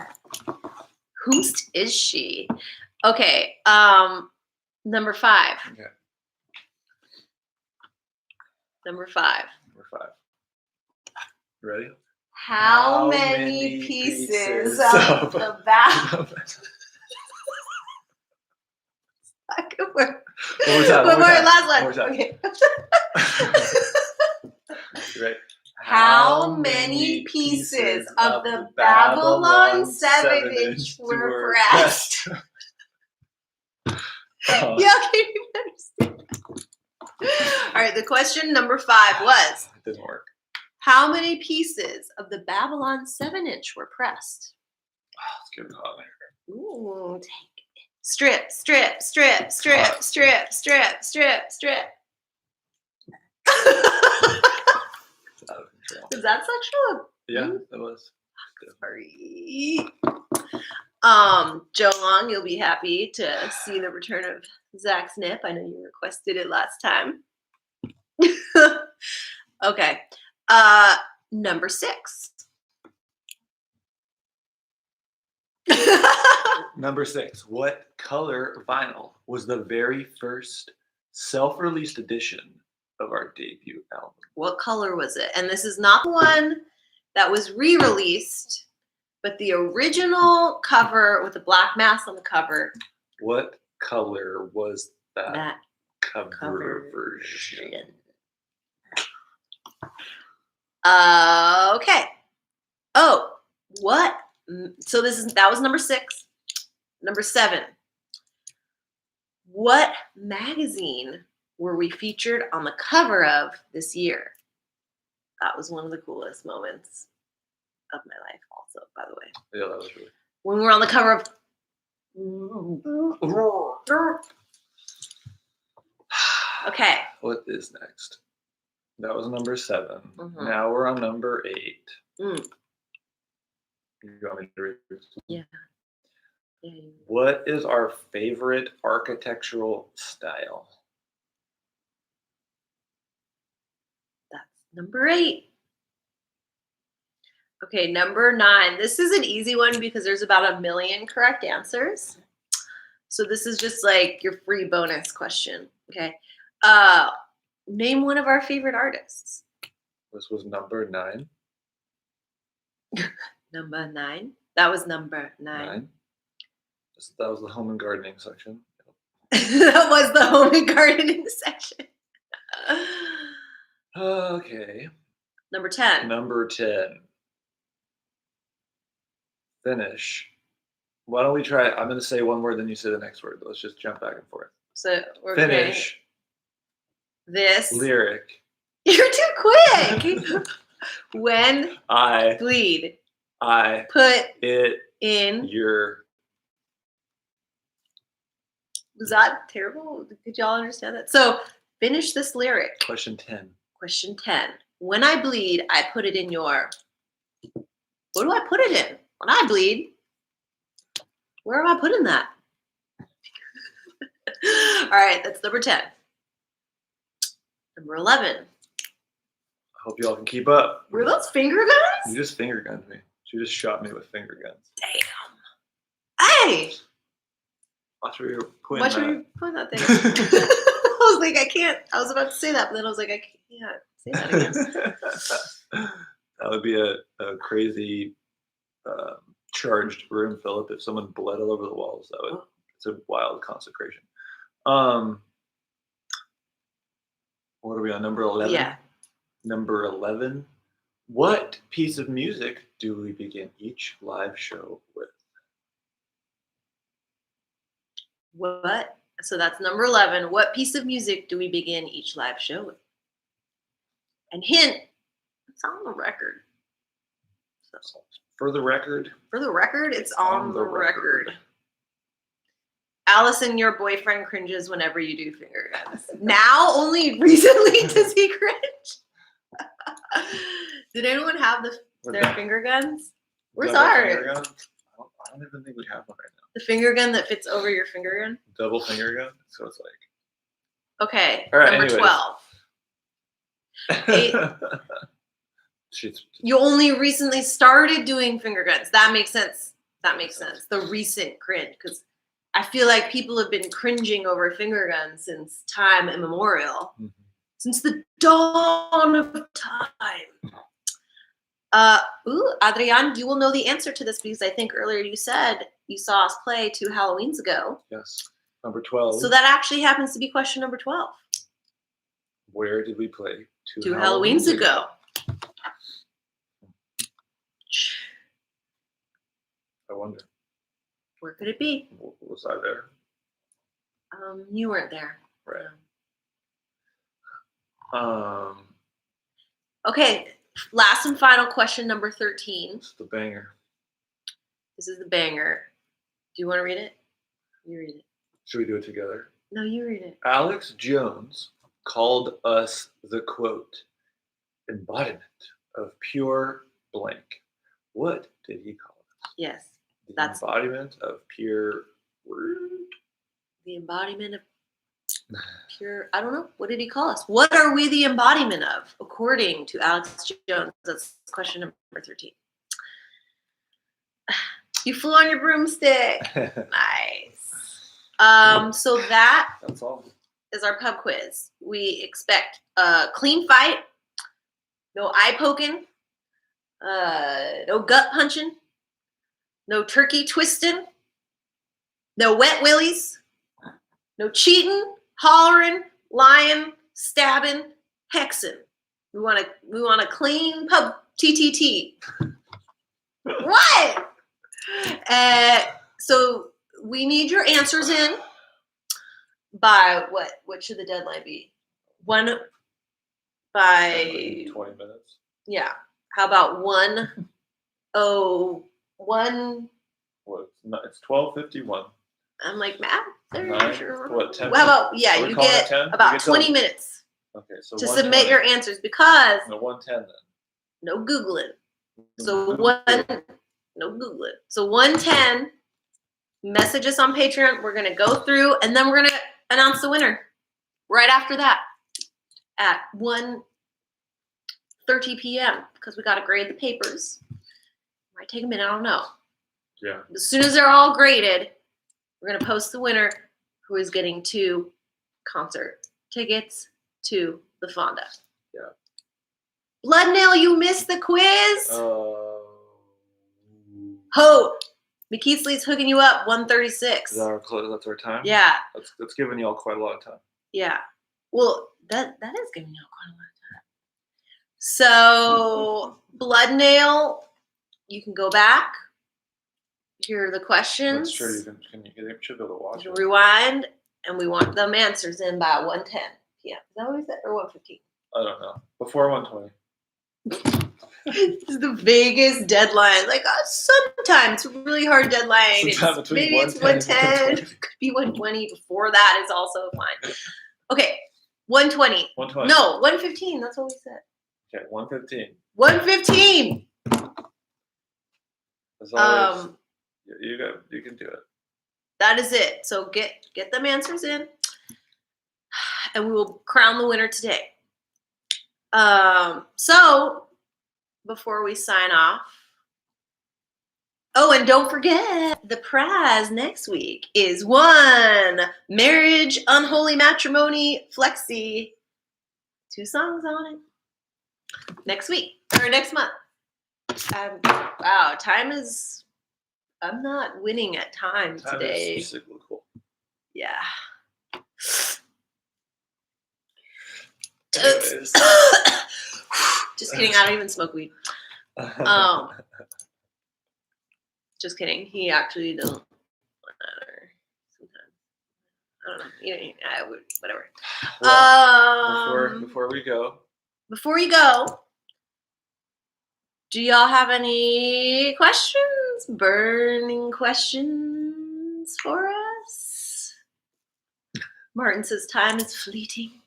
Whose is she? Okay. Number 5. Okay. Number 5. You ready? How many pieces of the bat? Good work. One more, last one. Okay. Right. How many pieces of the Babylon 7-inch were pressed? Y'all can't even understand. All right, the question number 5 was. It didn't work. How many pieces of the Babylon 7-inch were pressed? Let's give it a hot minute. Ooh, take it. Strip. Out of control. Is that sexual? Yeah, it was. Sorry. Joe Long, you'll be happy to see the return of Zach's nip. I know you requested it last time. Okay. Number 6. Number 6. What color vinyl was the very first self-released edition of our debut album? What color was it? And this is not the one that was re-released, but the original cover with the black mask on the cover. What color was that cover version? Okay. Oh, what? So that was number 6. Number 7. What magazine were we featured on the cover of this year? That was one of the coolest moments of my life also, by the way. Yeah, that was really. When we were on the cover of. Okay. What is next? That was number 7. Mm-hmm. Now we're on number 8. Mm. You want me to read this? Yeah. What is our favorite architectural style? That's number 8. Okay, number 9. This is an easy one because there's about 1 million correct answers. So this is just like your free bonus question. Okay. Name one of our favorite artists. This was number 9. Number 9. That was number 9. 9. That was the home and gardening section. That was the home and gardening section. Okay. Number 10. Number 10. Finish. Why don't we try? I'm going to say one word, then you say the next word. Let's just jump back and forth. So we're Finish. This lyric. You're too quick. When I bleed. I put it in your. Was that terrible? Did y'all understand that? So finish this lyric. Question 10. Question 10. When I bleed, I put it in your. What do I put it in? When I bleed, where am I putting that? All right, that's number 10. Number 11. I hope y'all can keep up. Were those finger guns? You just finger gunned me. She just shot me with finger guns. Damn. Hey. Watch where you're pointing that. Watch where you're pointing that thing. I was like, I can't. I was about to say that, but then I was like, I can't say that again. That would be a crazy charged room, Philip. If someone bled all over the walls, it's a wild consecration. What are we on? Number 11? Yeah. Number 11. What piece of music do we begin each live show with? What? So that's number 11. What piece of music do we begin each live show with? And hint, it's on the record. So, for the record? For the record, it's on the record. Allison, your boyfriend cringes whenever you do finger guns. Now, only recently does he cringe. Did anyone have their finger guns? Where's ours? I don't even think we have one right now. The finger gun that fits over your finger gun? Double finger gun? So it's like. Okay, all right, number 12. You only recently started doing finger guns. That makes sense. That makes sense. The recent cringe. Because I feel like people have been cringing over finger guns since time immemorial. Mm-hmm. Since the dawn of time. Adrian, you will know the answer to this because I think earlier you said you saw us play 2 Halloweens ago. Yes. Number 12. So that actually happens to be question number 12. Where did we play 2 Halloweens ago? I wonder. Where could it be? Was I there? You weren't there. Right. No. Okay. Last and final question, number 13. It's the banger. This is the banger. Do you want to read it? You read it. Should we do it together? No, you read it. Alex Jones called us the, quote, embodiment of pure blank. What did he call us? Yes. The embodiment of pure word? The embodiment of pure, I don't know. What did he call us? What are we the embodiment of, according to Alex Jones? That's question number 13. You flew on your broomstick. Nice. So that's all. Is our pub quiz. We expect a clean fight, no eye poking, no gut punching, no turkey twisting, no wet willies, no cheating, hollering, lying, stabbing, hexing. We want a clean pub TTT. What? So we need your answers in by what? What should the deadline be? By 20 minutes. Yeah. How about 1:01? Well, it's 12:51. I'm like, math. Sure. What, 10? How about, yeah, you get about 20 minutes to submit your answers because no 1:10 then. No Googling. So no Googling. So 1:10, message us on Patreon. We're gonna go through and then we're gonna announce the winner right after that at 1:30 p.m. because we gotta grade the papers. Might take a minute, I don't know. Yeah. As soon as they're all graded, we're going to post the winner who is getting 2 concert tickets to the Fonda. Yeah. Blood Nail, you missed the quiz. Ho! McKeesley's hooking you up, 136. Is that our close? That's our time? Yeah. That's giving y'all quite a lot of time. Yeah. Well, that is giving y'all quite a lot of time. So, Blood Nail, you can go back. Here are the questions. That's true. You should be able to watch it. Rewind, and we want them answers in by 1:10 p.m. Is that what we said? Or 1:15? I don't know. Before 1:20. This is the vaguest deadline. Like, sometimes it's a really hard deadline. Maybe it's 1:10. It could be 1:20. Before that is also fine. Okay, 1:20. 1:20. No, 1:15. That's what we said. Okay, 1:15. 1:15. As always, you can do it. That is it. So get them answers in, and we will crown the winner today. So before we sign off, oh, and don't forget the prize next week is one Marriage Unholy Matrimony Flexi. 2 songs on it. Next week or next month. Wow, time is. I'm not winning at time today. Is cyclical. Yeah. Anyways. Just kidding. I don't even smoke weed. Just kidding. He actually doesn't matter sometimes. I don't know. I would, whatever. Well, before we go. Before you go, do y'all have any questions? Burning questions for us? Martin says time is fleeting.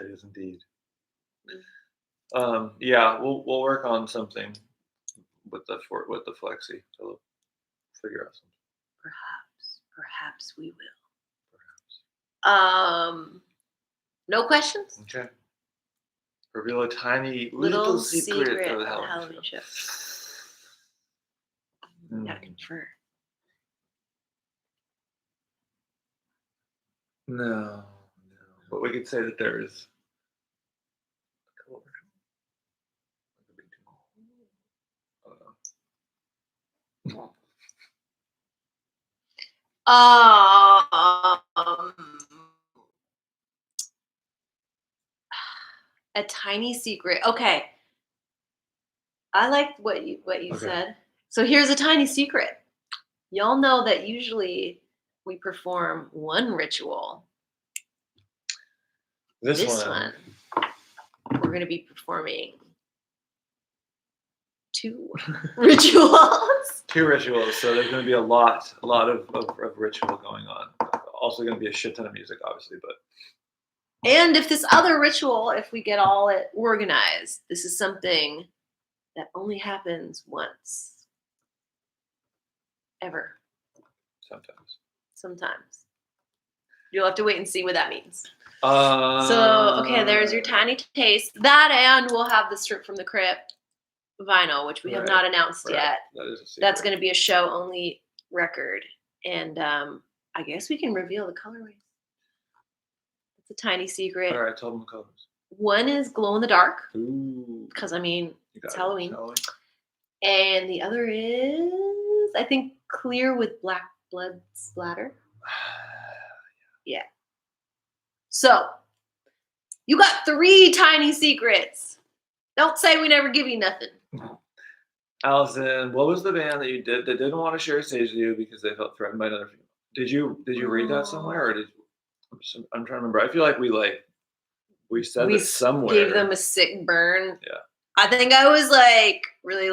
It is indeed. Yeah, we'll work on something with the flexi. So we'll figure out something. Perhaps we will. No questions? Okay. Reveal a tiny little secret of the Halloween show. Gotta confer. No. But we could say that there is a tiny secret. Okay. I liked what you said. So here's a tiny secret. Y'all know that usually we perform one ritual. This one we're going to be performing 2 rituals. 2 rituals. So there's going to be a lot of ritual going on. Also going to be a shit ton of music, obviously, but. And if this other ritual, if we get all it organized, this is something that only happens once. Ever. Sometimes. You'll have to wait and see what that means. So, okay, there's your tiny taste. That, and we'll have the Strip from the Crypt vinyl, which we have not announced yet. That is a secret. That's going to be a show-only record. And I guess we can reveal the colorways. It's a tiny secret. All right, tell them the colors. One is glow-in-the-dark. Ooh. Because, it's Halloween. And the other is, I think, clear with black blood splatter. Yeah. So, you got 3 tiny secrets. Don't say we never give you nothing. Allison, what was the band that you did that didn't want to share stage with you because they felt threatened by another female? Did you read that somewhere, or I'm trying to remember. I feel like we said it somewhere. Gave them a sick burn. Yeah. I think I was really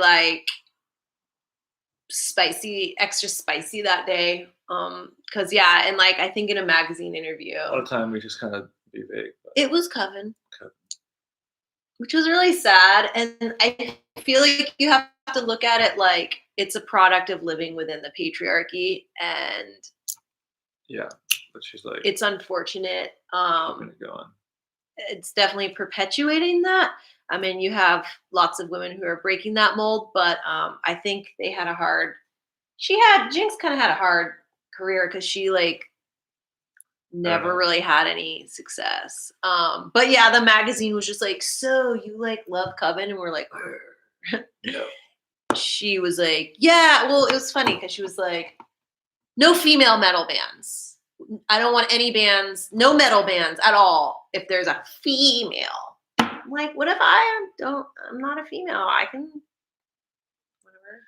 spicy, extra spicy that day. Cause and I think in a magazine interview. A lot of time we just kind of be vague. It was Coven. Which was really sad. And I feel like you have to look at it like it's a product of living within the patriarchy. And yeah, but she's like, it's unfortunate. Keeping it going. It's definitely perpetuating that. You have lots of women who are breaking that mold, but I think they had Jinx kind of had a hard career because she never really had any success. But yeah, the magazine was just so you love Coven, and we're like, no. she was like, yeah, well, it was funny because she was like, no female metal bands. I don't want any bands, no metal bands at all if there's a female. I'm like, what if I'm not a female? I can, whatever.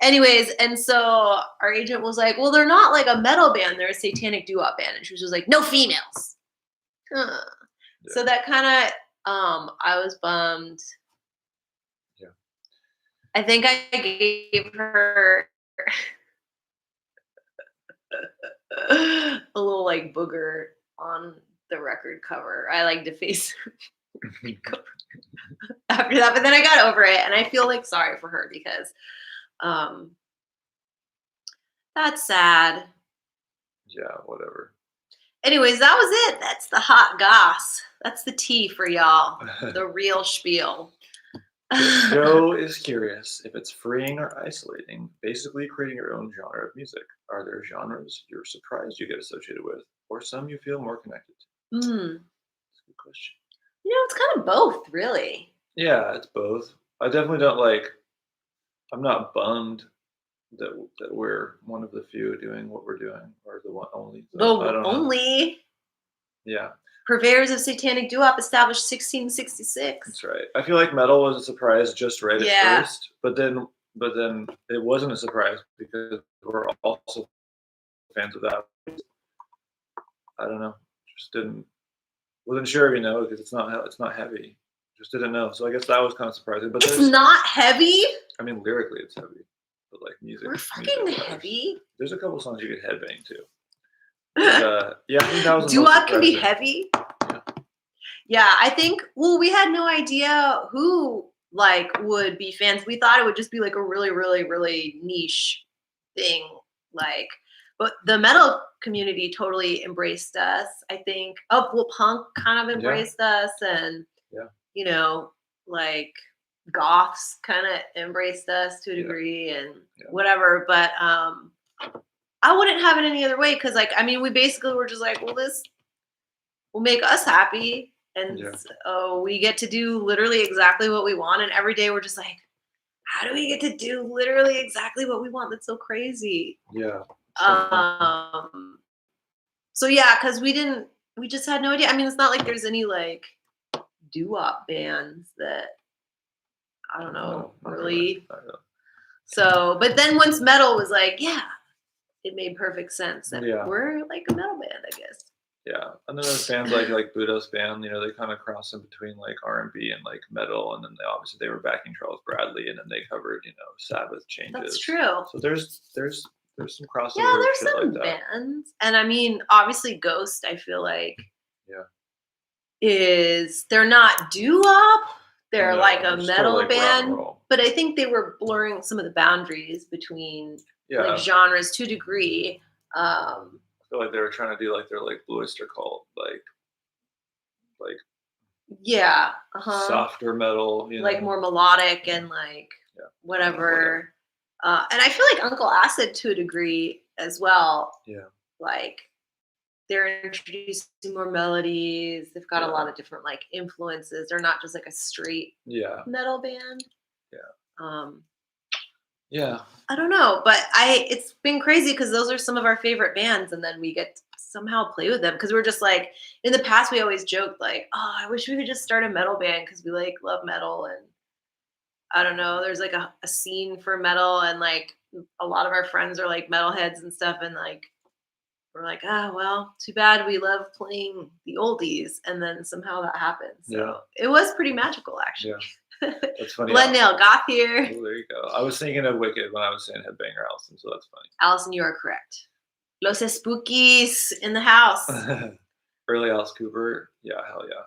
Anyways, and so our agent was like, well, they're not like a metal band, they're a satanic doo-wop band. And she was just like, no females. Yeah. So that kind of, I was bummed. Yeah. I think I gave her a little like booger on the record cover. I like defaced after that, but then I got over it, and I feel like sorry for her because that's sad. Yeah, whatever. Anyways, that was it. That's the hot goss. That's the tea for y'all. The real spiel. Joe is curious if it's freeing or isolating, basically creating your own genre of music. Are there genres you're surprised you get associated with, or some you feel more connected to? That's a good question. You know, it's kind of both, really. Yeah, it's both. I definitely don't like. I'm not bummed that we're one of the few doing what we're doing, or the one only. So I don't only. Know. Yeah. Purveyors of satanic doo-wop established 1666. That's right. I feel like metal was a surprise just right at first, but then it wasn't a surprise because we're also fans of that. I don't know. Just wasn't sure, because it's not heavy. Just didn't know. So I guess that was kind of surprising. But it's not heavy. I mean, lyrically it's heavy, but like music. We're fucking heavy. There's a couple songs you could headbang to. But, yeah, I think that was doo-wop can be heavy. Yeah, I think. Well, we had no idea who like would be fans. We thought it would just be like a really, really, really niche thing. Like, but the metal community totally embraced us. I think. Oh, well, punk kind of embraced us, and like goths kind of embraced us to a degree, and whatever. But I wouldn't have it any other way because, like, I mean, we basically were just like, well, this will make us happy. And so we get to do literally exactly what we want. And every day we're just like, how do we get to do literally exactly what we want? That's so crazy. Yeah. So yeah, because we just had no idea. I mean, it's not like there's any like doo-wop bands that, I don't know, really. So, but then once metal was like, yeah, it made perfect sense. And we're like a metal band, I guess. Yeah, and then there's bands like Buddha's band, they kind of cross in between like R&B and like metal, and then they were backing Charles Bradley, and then they covered Sabbath Changes. That's true. So there's some crossover. Yeah, there's some like bands, and I mean, obviously Ghost, I feel like they're not doo-wop, they're like a metal band, but I think they were blurring some of the boundaries between like genres to a degree. I feel like they were trying to do like their like Blue Oyster Cult, like softer metal, like more melodic and like whatever. And I feel like Uncle Acid to a degree as well. Yeah, like they're introducing more melodies. They've got a lot of different like influences. They're not just like a straight metal band. Yeah. I don't know, but it's been crazy because those are some of our favorite bands, and then we get to somehow play with them because we're just like, in the past we always joked like, oh, I wish we could just start a metal band because we like love metal, and I don't know, there's like a scene for metal, and like a lot of our friends are like metalheads and stuff, and like we're like, well, too bad we love playing the oldies, and then somehow that happened. So it was pretty magical, actually. Yeah. That's funny. Glendale, goth here. Oh, there you go. I was thinking of Wicked when I was saying Headbanger Allison, so that's funny. Allison, you are correct. Los Spookies in the house. Early Alice Cooper. Yeah, hell yeah.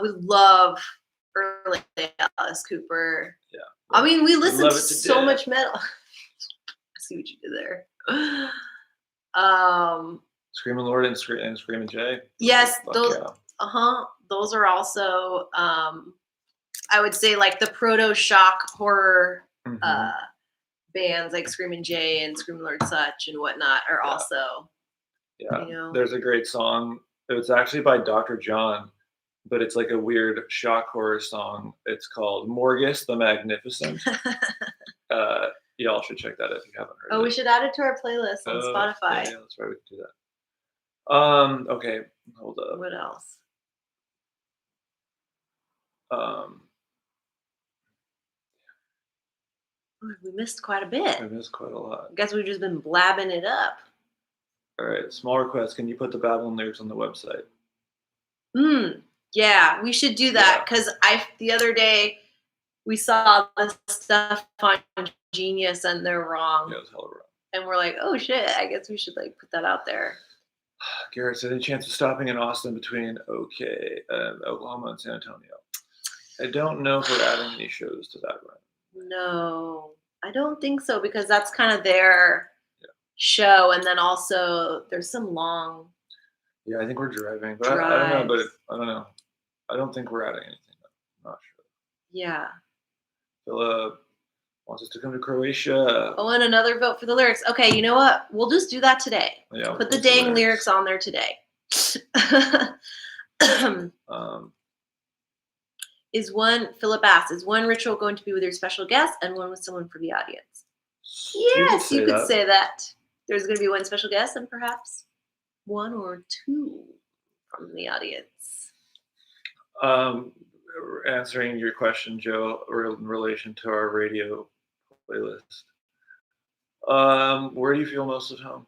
We love early Alice Cooper. Yeah. I mean, we listen to so much metal. I see what you did there. Screaming Lord and Screaming Jay. Yes, those. Those are also. I would say like the proto-shock horror bands like Screamin' Jay and Screamin' Lord Such and whatnot are also. Yeah, there's a great song. It's actually by Dr. John, but it's like a weird shock horror song. It's called Morgus the Magnificent. Y'all should check that if you haven't heard it. Oh, we should add it to our playlist on Spotify. Yeah, that's right. We can do that. Okay, hold up. What else? We missed quite a bit. I missed quite a lot. I guess we've just been blabbing it up. All right, small request. Can you put the Babylon lyrics on the website? Yeah, we should do that because the other day we saw the stuff on Genius and they're wrong. Yeah, it was hella wrong. And we're like, oh shit, I guess we should like put that out there. Garrett said, any chance of stopping in Austin between Oklahoma and San Antonio? I don't know if we're adding any shows to that run. No, I don't think so because that's kind of their show. And then also there's some long. Yeah, I think we're driving. But I don't know, I don't know. I don't think we're adding anything. I'm not sure. Yeah. Philip wants us to come to Croatia. Oh, and another vote for the lyrics. Okay, you know what? We'll just do that today. Yeah, put the dang lyrics on there today. Philip asks, is one ritual going to be with your special guest and one with someone from the audience? Yes, you could say that. There's going to be one special guest and perhaps one or two from the audience. Answering your question, Joe, in relation to our radio playlist. Where do you feel most at home?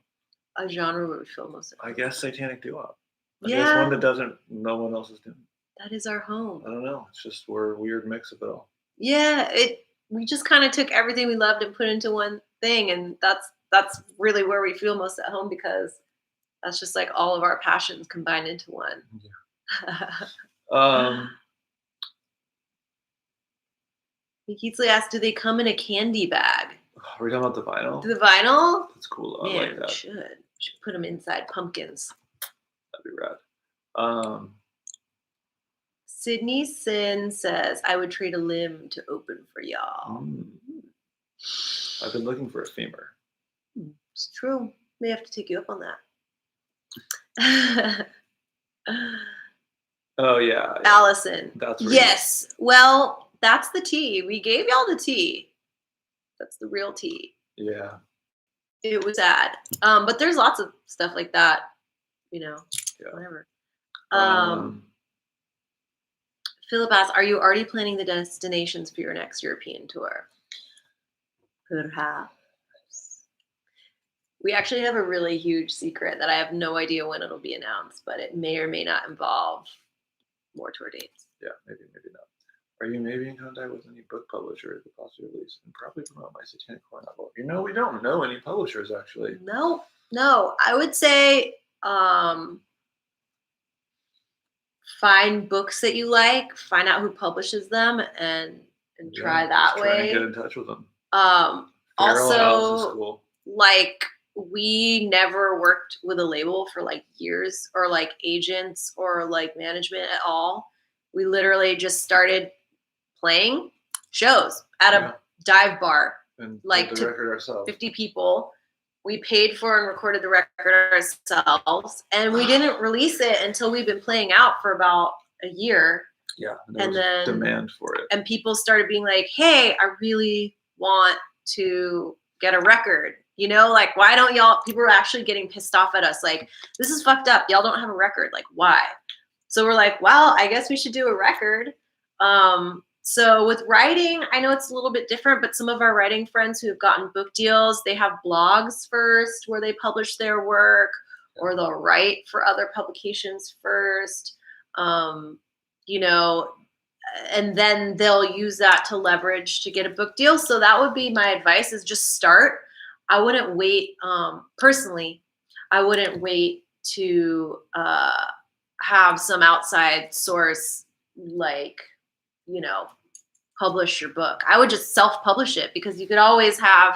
A genre where we feel most at home. I guess Satanic Doo-Wop. I guess one that no one else is doing. That is our home. I don't know. It's just we're a weird mix of it all. Yeah, we just kind of took everything we loved and put into one thing, and that's really where we feel most at home because that's just like all of our passions combined into one. Yeah. Keatsley asked, do they come in a candy bag? Are we talking about the vinyl? The vinyl? That's cool. Man, I like that. We should put them inside pumpkins. That'd be rad. Sydney Sin says, I would trade a limb to open for y'all. I've been looking for a femur. It's true. May have to take you up on that. Oh, yeah. Allison. That's yes. Well, that's the tea. We gave y'all the tea. That's the real tea. Yeah. It was sad. But there's lots of stuff like that, whatever. Philip asks, are you already planning the destinations for your next European tour? Perhaps. We actually have a really huge secret that I have no idea when it'll be announced, but it may or may not involve more tour dates. Yeah, maybe not. Are you maybe in contact with any book publisher that could possibly release and probably promote my Satanic Core novel? We don't know any publishers actually. No. I would say find books that you like, find out who publishes them, and try that way. Try and get in touch with them. Also, cool. Like we never worked with a label for like years or like agents or like management at all. We literally just started playing shows at a dive bar, and like the record ourselves. 50 people. We paid for and recorded the record ourselves, and we didn't release it until we've been playing out for about a year. Yeah, and then demand for it. And people started being like, hey, I really want to get a record. Like, why don't y'all, people were actually getting pissed off at us. Like, this is fucked up. Y'all don't have a record. Like, why? So we're like, well, I guess we should do a record. So with writing, I know it's a little bit different, but some of our writing friends who have gotten book deals, they have blogs first where they publish their work, or they'll write for other publications first, and then they'll use that to leverage to get a book deal. So that would be my advice, is just start. I wouldn't wait, personally, I wouldn't wait to have some outside source, like, publish your book. I would just self-publish it, because you could always have,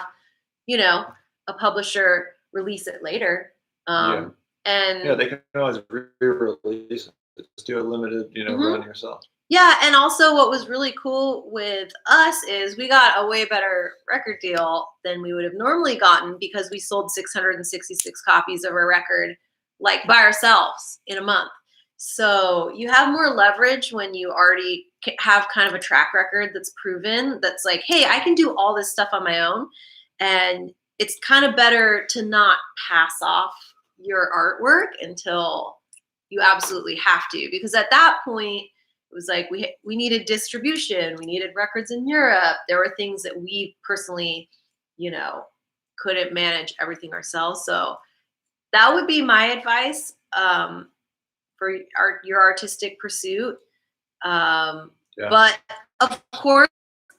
a publisher release it later. And they can always re-release it. Just do a limited, run yourself. Yeah, and also what was really cool with us is we got a way better record deal than we would have normally gotten, because we sold 666 copies of our record, like by ourselves in a month. So you have more leverage when you already have kind of a track record that's proven, that's like, hey, I can do all this stuff on my own. And it's kind of better to not pass off your artwork until you absolutely have to, because at that point it was like we needed distribution, we needed records in Europe, there were things that we personally, couldn't manage everything ourselves. So that would be my advice for your artistic pursuit. But of course,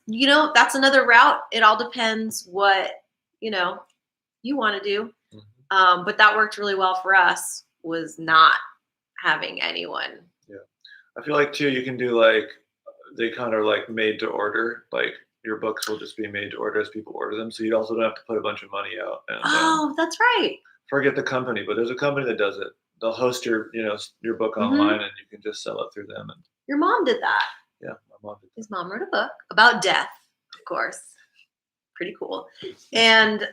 that's another route. It all depends what you want to do. But that worked really well for us, was not having anyone. Yeah. I feel like too, you can do like, they kind of like made to order, like your books will just be made to order as people order them. So you also don't have to put a bunch of money out. And, that's right. Forget the company, but there's a company that does it. They'll host your book online and you can just sell it through them. And your mom did that. Yeah, my mom did that. His mom wrote a book about death, of course. Pretty cool. And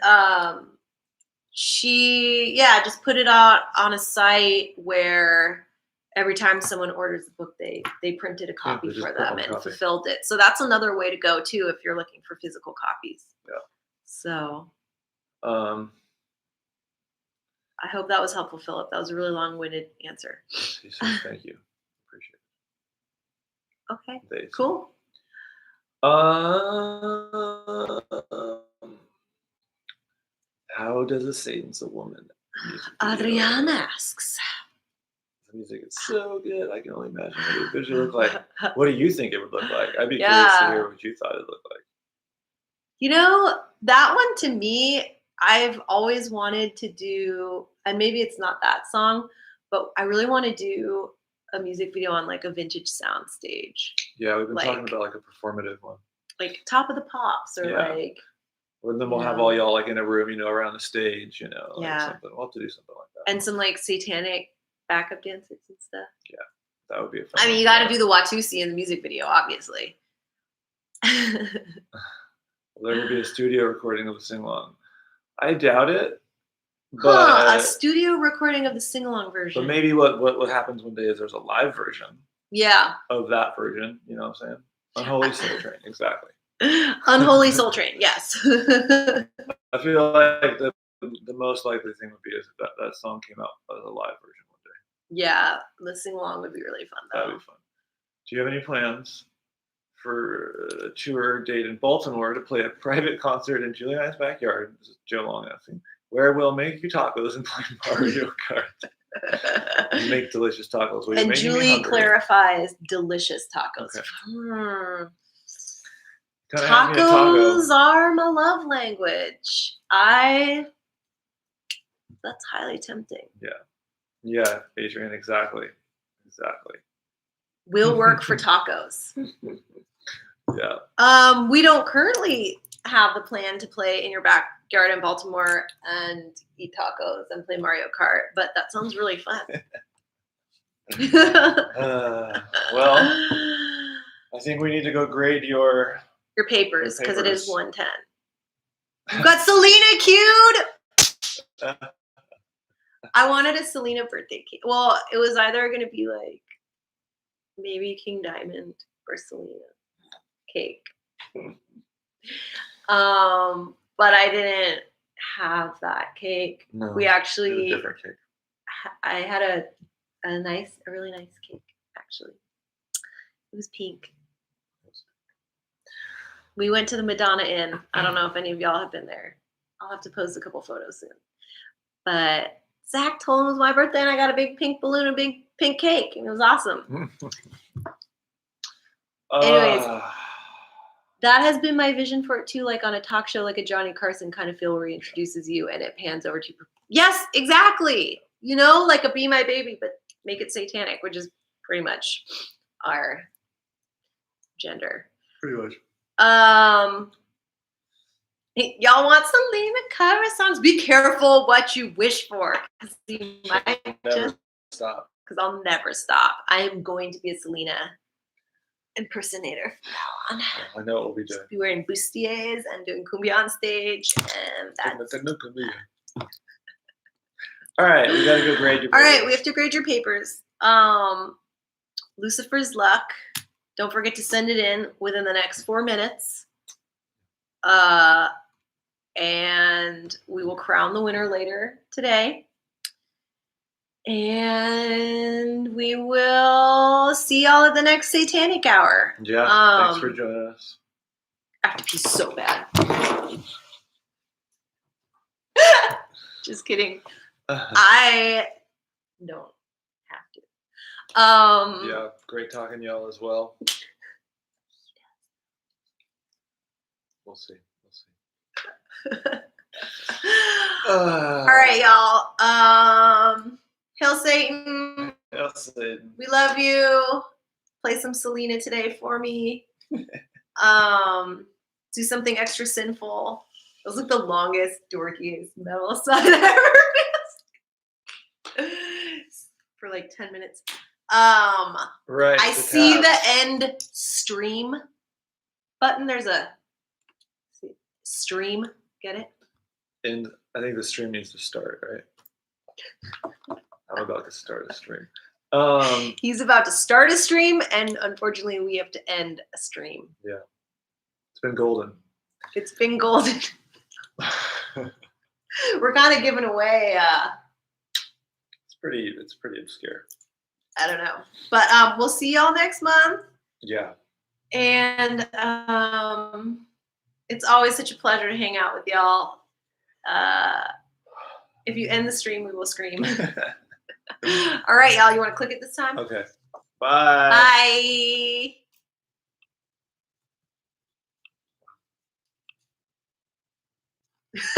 she just put it out on a site where every time someone orders the book, they printed a copy for them and fulfilled it. So that's another way to go too if you're looking for physical copies. Yeah. So I hope that was helpful, Philip. That was a really long-winded answer. Thank you. Appreciate it. Okay. Cool. How does a Satan's a Woman? Adriana asks. The music is so good. I can only imagine what it would look like. What do you think it would look like? I'd be curious to hear what you thought it looked like. That one to me, I've always wanted to do, and maybe it's not that song, but I really want to do a music video on like a vintage sound stage. Yeah, we've been talking about like a performative one. Like Top of the Pops or like. Or then we'll have all y'all like in a room, around the stage, like something. We'll have to do something like that. And some like satanic backup dancers and stuff. Yeah, that would be a fun I mean, you got to do the Watusi in the music video, obviously. Well, there would be a studio recording of the sing-along. I doubt it. But a studio recording of the sing-along version. But maybe what happens one day is there's a live version. Yeah. Of that version, you know what I'm saying? Unholy Soul Train, exactly. Unholy Soul Train, yes. I feel like the most likely thing would be is that song came out as a live version one day. Yeah, the sing-along would be really fun, though. That'd be fun. Do you have any plans for a tour date in Baltimore to play a private concert in Julie and I's backyard? This is Joe Long asking. Where we'll make you tacos and play Mario Kart. And make delicious tacos. Well, and Julie clarifies delicious tacos. Okay. Tacos are my love language. That's highly tempting. Yeah, Adrian, exactly. Will work for tacos. Yeah. We don't currently have the plan to play in your backyard in Baltimore and eat tacos and play Mario Kart, but that sounds really fun. Well, I think we need to go grade your papers because it is 1:10. You've got Selena queued. I wanted a Selena birthday cake. Well, it was either going to be like maybe King Diamond or Selena cake. But I didn't have that cake. No, we actually a different cake. I had a really nice cake, actually. It was pink. We went to the Madonna Inn. I don't know if any of y'all have been there. I'll have to post a couple photos soon. But Zach told him it was my birthday and I got a big pink balloon, a big pink cake, and it was awesome. Anyways, that has been my vision for it too, like on a talk show, like a Johnny Carson kind of feel where he introduces you and it pans over to yes, exactly. Like a Be My Baby, but make it satanic, which is pretty much our gender. Pretty much. Y'all want Selena cover songs? Be careful what you wish for, because you might never stop. Because I'll never stop. I am going to be a Selena impersonator from now on. I know what we'll be doing. Be wearing bustiers and doing cumbia on stage, and that's. All right, we gotta go grade your papers. All right, we have to grade your papers. Lucifer's Luck Don't forget to send it in within the next 4 minutes. And we will crown the winner later today. And we will see y'all at the next Satanic Hour. Yeah, thanks for joining us. I have to pee so bad. Just kidding. I don't have to. Yeah, great talking to y'all as well. We'll see. All right, y'all. Hail Satan. Hail Satan. We love you. Play some Selena today for me. Do something extra sinful. That was like the longest, dorkiest metal song I ever missed. For like 10 minutes. Right. I see the end stream button. There's a stream. Get it? And I think the stream needs to start, right? I'm about to start a stream. He's about to start a stream, and unfortunately, we have to end a stream. Yeah. It's been golden. It's been golden. We're kind of giving away. It's pretty obscure. I don't know, but we'll see y'all next month. Yeah. And it's always such a pleasure to hang out with y'all. If you end the stream, we will scream. All right, y'all. You want to click it this time? Okay. Bye. Bye.